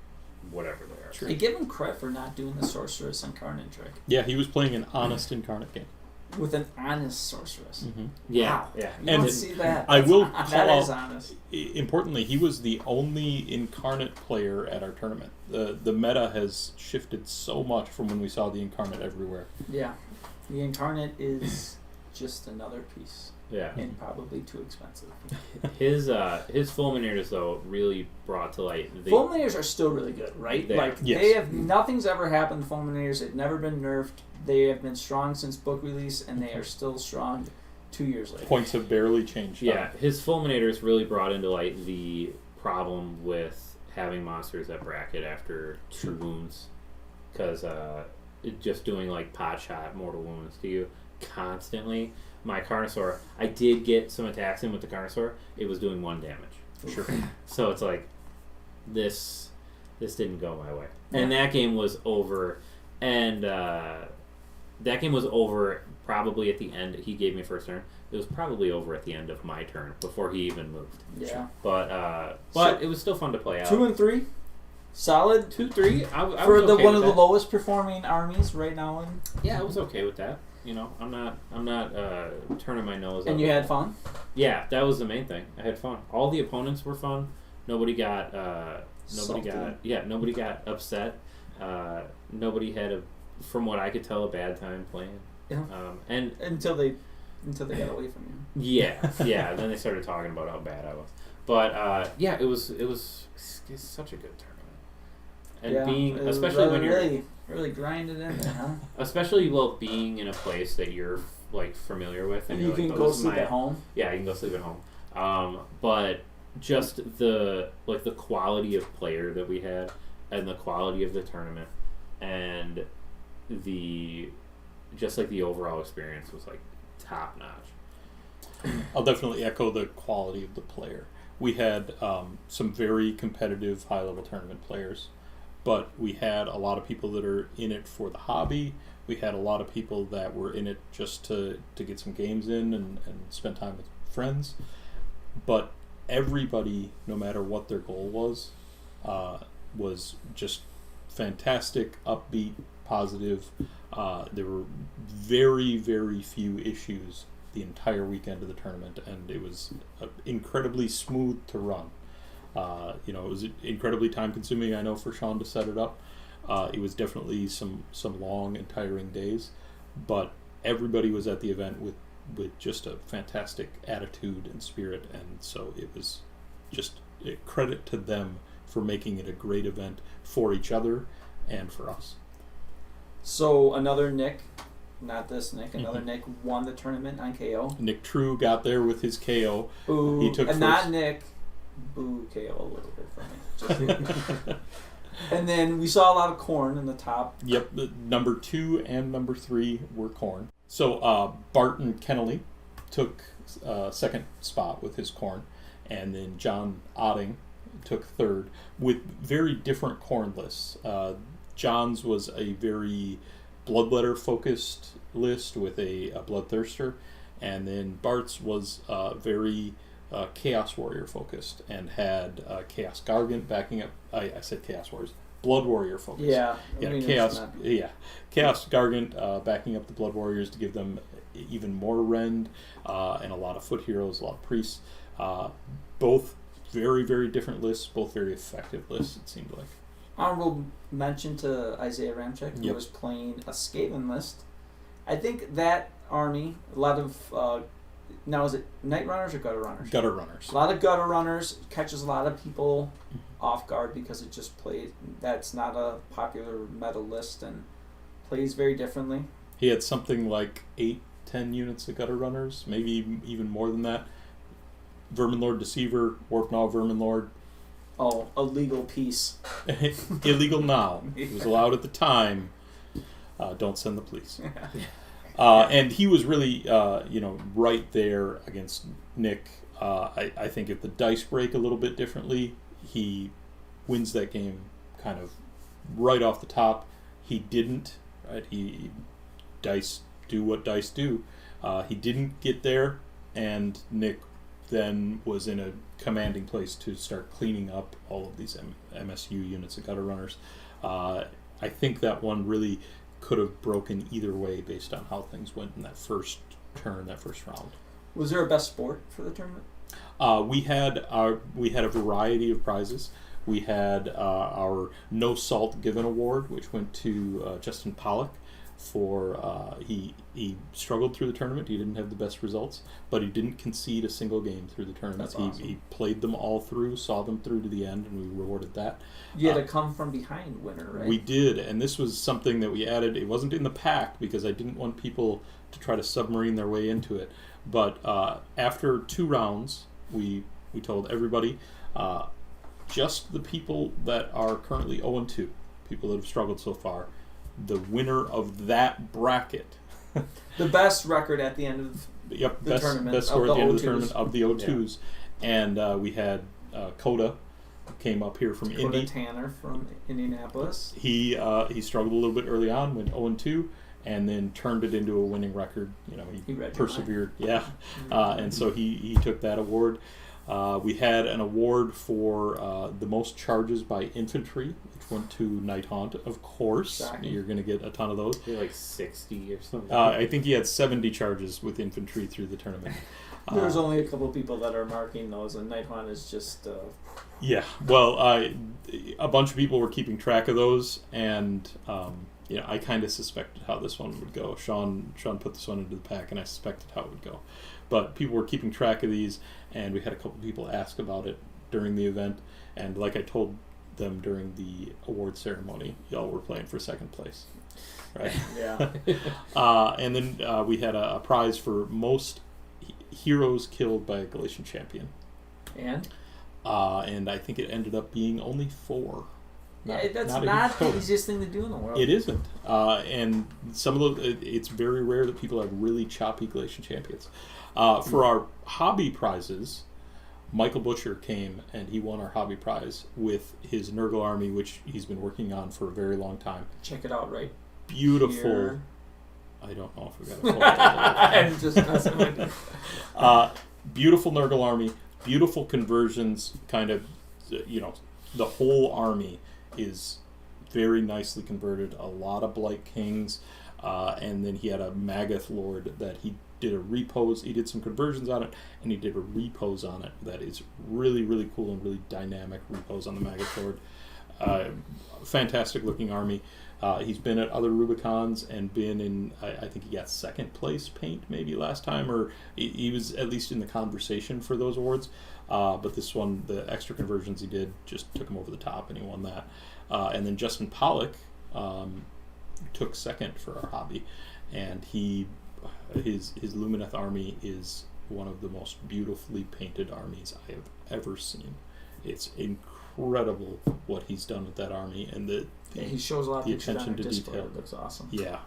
whatever they are. Sure. I give him credit for not doing the Sorceress Incarnate trick Yeah, he was playing an honest Incarnate game. with an honest Sorceress. Mm-hmm. Yeah, Wow. yeah. You And don't see that. I will That call is out- honest. Importantly, he was the only Incarnate player at our tournament. The meta has shifted so much from when we saw the Incarnate everywhere. Yeah. The Incarnate is just another piece. Yeah. And probably too expensive. His Fulminators though really brought to light the Fulminators are still really good, right? They are. Like Yes. they have nothing's ever happened to Fulminators. They've never been nerfed. They have been strong since book release, and they are still strong 2 years later. Points have barely changed. Yeah, his Fulminators really brought into light the problem with having monsters that bracket after 2 wounds, because just doing like pot shot mortal wounds to you constantly. My Carnosaur, I did get some attacks in with the Carnosaur. It was doing 1 damage. Sure. So it's like this didn't go my way, and that game was over, and that game was over probably at the end. He gave me first turn. It was probably over at the end of my turn before he even moved. Yeah. But So- it was still fun to play out. 2 and 3, solid 2-3. I for was the okay one with of the that. lowest performing armies right now. Yeah, I was okay with that. You know, I'm not turning my nose. And up you at had that. fun. Yeah, that was the main thing. I had fun. All the opponents were fun. Nobody got Salty. nobody got upset. Nobody had from what I could tell, a bad time playing. Yeah. And Until they got away from you. yeah. Then they started talking about how bad I was. But yeah, it was such a good tournament. And Yeah, being it was especially when you're really grinded in there, huh? especially being in a place that you're like familiar with, and You you're can like, go this is sleep my- at home. Yeah, you can go sleep at home. But just the quality of player that we had, and the quality of the tournament, and the overall experience was like top notch. I'll definitely echo the quality of the player. We had some very competitive high-level tournament players, but we had a lot of people that are in it for the hobby. We had a lot of people that were in it just to get some games in and spend time with friends. But everybody, no matter what their goal was just fantastic, upbeat, positive. There were very, very few issues the entire weekend of the tournament, and it was incredibly smooth to run. It was incredibly time consuming, I know, for Sean to set it up. It was definitely some long and tiring days, but everybody was at the event with just a fantastic attitude and spirit, and so it was just a credit to them for making it a great event for each other and for us. So another Nick, not this Nick, another Nick won the tournament on KO. Nick True got there with his KO. Boo. He took and first. not Nick. Boo KO a little bit for me. And then we saw a lot of corn in the top. Yep, the number 2 and number 3 were corn. So Barton Kennelly took second spot with his corn, and then John Otting took third with very different corn lists. John's was a very bloodletter focused list with a bloodthirster, and then Bart's was very Chaos Warrior focused and had Chaos Gargant backing up. I said Chaos Warriors. Blood Warrior focused. Yeah. Chaos Gargant backing up the Blood Warriors to give them even more rend, and a lot of foot heroes, a lot of priests. Both very, very different lists, both very effective lists, it seemed like. Honorable mention to Isaiah Ramchek, who Yep. was playing a Skaven list. I think that army, a lot of, now is it Night Runners or Gutter Runners? Gutter Runners. A lot of Gutter Runners, catches a lot of people off guard because it just plays, that's not a popular meta list and plays very differently. He had something like 8-10 units of Gutter Runners, maybe even more than that. Vermin Lord Deceiver, Warp Gnaw Vermin Lord. Oh, a legal piece. Illegal now. It was allowed at the time. Don't send the police. And he was really, right there against Nick. I think if the dice break a little bit differently, he wins that game kind of right off the top. He didn't, right? Dice do what dice do. He didn't get there, and Nick then was in a commanding place to start cleaning up all of these MSU units and gutter runners. I think that one really could have broken either way based on how things went in that first turn, that first round. Was there a best sport for the tournament? We had a variety of prizes. We had our No Salt Given Award, which went to Justin Pollock for he struggled through the tournament. He didn't have the best results, but he didn't concede a single game through the tournament. That's awesome. He played them all through, saw them through to the end, and we rewarded that. You had a come from behind winner, right? We did, and this was something that we added. It wasn't in the pack because I didn't want people to try to submarine their way into it. But after 2 rounds, we told everybody, just the people that are currently 0-2, people that have struggled so far, the winner of that bracket. The best record at the end of the tournament. Best score at the end of the tournament of the 0-2s. Yeah. And we had Coda came up here from Coda Indy. Tanner from Indianapolis. He struggled a little bit early on, went 0-2, and then turned it into a winning record. You know, he persevered. Yeah, and so he took that award. We had an award for the most charges by infantry, which went to Nighthaunt, of course. Exactly. You're going to get a ton of those. Like 60 or something. I think he had 70 charges with infantry through the tournament. There's only a couple people that are marking those, and Nighthaunt is just... Yeah, well, a bunch of people were keeping track of those, and... I kind of suspected how this one would go. Sean put this one into the pack, and I suspected how it would go. But people were keeping track of these, and we had a couple people ask about it during the event. And like I told them during the award ceremony, y'all were playing for second place, right? Yeah. And then we had a prize for most heroes killed by a Galatian champion. And I think it ended up being only 4. That's not the easiest thing to do in the world. It isn't. And some of those, it's very rare that people have really choppy Galatian champions. For our hobby prizes, Michael Butcher came and he won our hobby prize with his Nurgle army, which he's been working on for a very long time. Check it out right Beautiful. Here. I don't know if we got a I'm just messing with you. Beautiful Nurgle army, beautiful conversions, kind of, the whole army is very nicely converted. A lot of Blight Kings, and then he had a Magath Lord that he did a repose. He did some conversions on it, and he did a repose on it that is really, really cool and really dynamic repose on the Magath Lord. Fantastic looking army. He's been at other Rubicons and been in, I think he got second place paint maybe last time, or he was at least in the conversation for those awards. But this one, the extra conversions he did, just took him over the top, and he won that. And then Justin Pollock took second for our hobby, and his Lumineth army is one of the most beautifully painted armies I have ever seen. It's incredible what he's done with that army, and he shows a lot of attention to Discord. detail. It looks awesome. Yeah.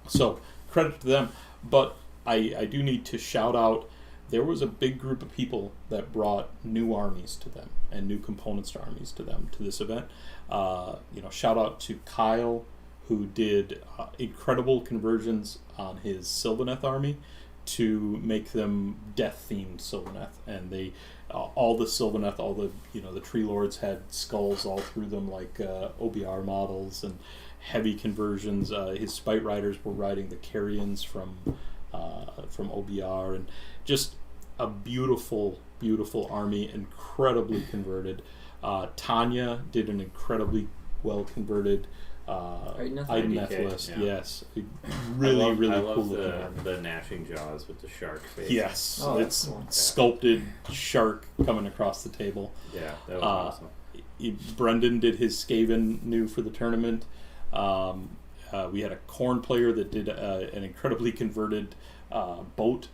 So credit to them, but I do need to shout out. There was a big group of people that brought new armies to them and new components to armies to them to this event. Shout out to Kyle, who did incredible conversions on his Sylvaneth army to make them death-themed Sylvaneth, and they all the Sylvaneth, all the tree lords had skulls all through them like OBR models and heavy conversions. His Spite Riders were riding the Carrions from OBR, and just a beautiful, beautiful army, incredibly converted. Tanya did an incredibly well converted Itemeth list. Yeah. Yes, really I cool love the gnashing jaws with the shark face. Yes, it's cool. sculpted shark coming across the table. Yeah, that was awesome. Brendan did his Skaven new for the tournament. We had a Khorne player that did an incredibly converted boat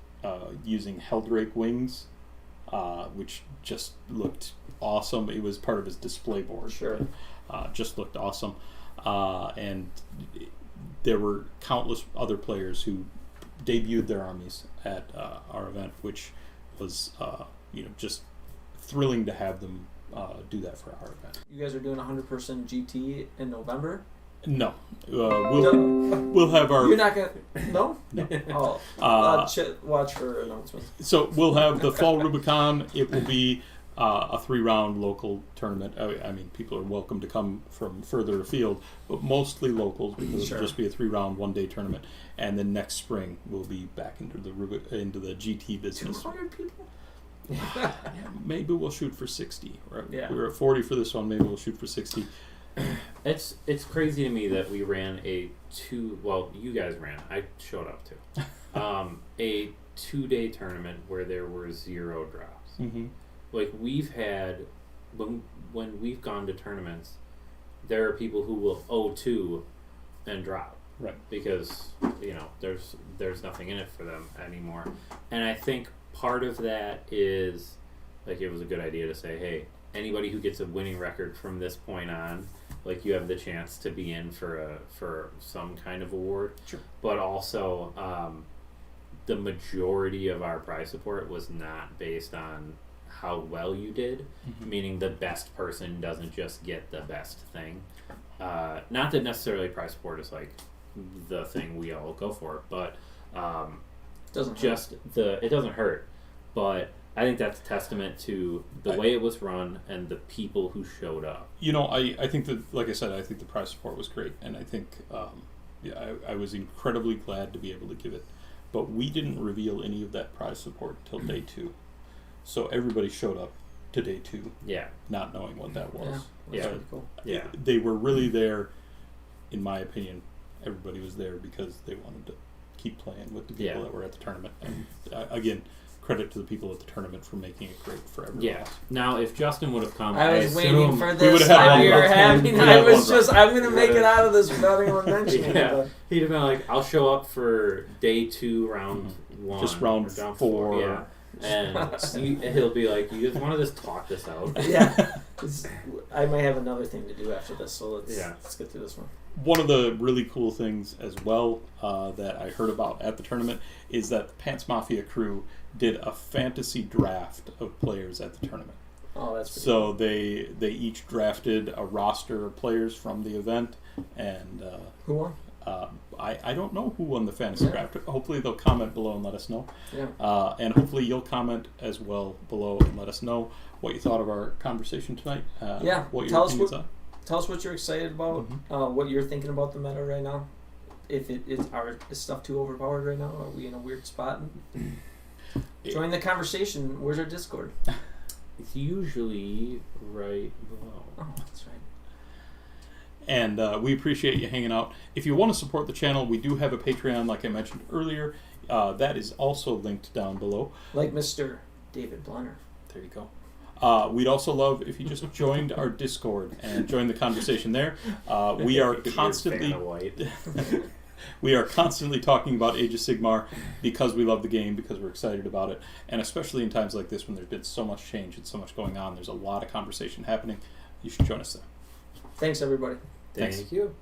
using Heldrake wings, which just looked awesome. It was part of his display board. Sure. Just looked awesome. And there were countless other players who debuted their armies at our event, which was just thrilling to have them do that for our event. You guys are doing 100% GT in November? No, we'll have our. You're not gonna. No. No. Oh, watch for announcements. So we'll have the Fall Rubicon. It will be a 3-round local tournament. I mean, people are welcome to come from further afield, but mostly locals because Sure. it'll just be a 3-round, 1-day tournament. And then next spring we'll be back into the GT business. 200 people. Yeah, maybe we'll shoot for 60. Right? Yeah. We were at 40 for this one. Maybe we'll shoot for 60. It's crazy to me that we ran you guys ran. I showed up too. A 2-day tournament where there were 0 drops. Mm-hmm. Like we've had when we've gone to tournaments, there are people who will 0-2 and drop. Right. Because there's nothing in it for them anymore. And I think part of that is like it was a good idea to say, hey, anybody who gets a winning record from this point on, like you have the chance to be in for some kind of award. Sure. But also the majority of our prize support was not based on how well you did, Mm-hmm. meaning the best person doesn't just get the best thing. Not that necessarily prize support is like the thing we all go for, but Doesn't it doesn't hurt. But I think that's a testament to the way it was run and the people who showed up. I think that, like I said, I think the prize support was great, and I think I was incredibly glad to be able to give it. But we didn't reveal any of that prize support till day 2, so everybody showed up to day 2, Yeah, not knowing what that was. Yeah. Yeah. Pretty cool. yeah. They were really there, in my opinion. Everybody was there because they wanted to keep playing with the people that were at the tournament. And again, credit to the people at the tournament for making it great for everyone Yeah. else. Now, if Justin would have come, I was waiting assume- for we this. would've had Time one you're round. having. We'd I have was one just. I'm gonna make it out of this without anyone mentioning Yeah. it. He'd have been like, I'll show up for day 2, round 1. Just round or 4. Yeah. And he'll be like, you just want to just talk this out. But yeah. I might have another thing to do after this, so let's get through this one. One of the really cool things as well that I heard about at the tournament is that the Pants Mafia crew did a fantasy draft of players at the tournament. Oh, that's pretty So they each drafted a roster of players from the event, and Who won? I don't know who won the fantasy draft. Hopefully they'll comment below and let us know. Yeah. And hopefully you'll comment as well below and let us know what you thought of our conversation tonight. What your Tell us opinions are. Tell us what you're excited about. What you're thinking about the meta right now. If is stuff too overpowered right now? Are we in a weird spot? Join the conversation. Where's our Discord? It's usually right below. Oh, that's right. And we appreciate you hanging out. If you want to support the channel, we do have a Patreon, like I mentioned earlier. That is also linked down below. Like Mr. David Blunner. There you go. We'd also love if you just joined our Discord and joined the conversation there. We are constantly we are constantly talking about Age of Sigmar because we love the game, because we're excited about it, and especially in times like this when there's been so much change and so much going on. There's a lot of conversation happening. You should join us there. Thanks, everybody. Thanks. Thank you.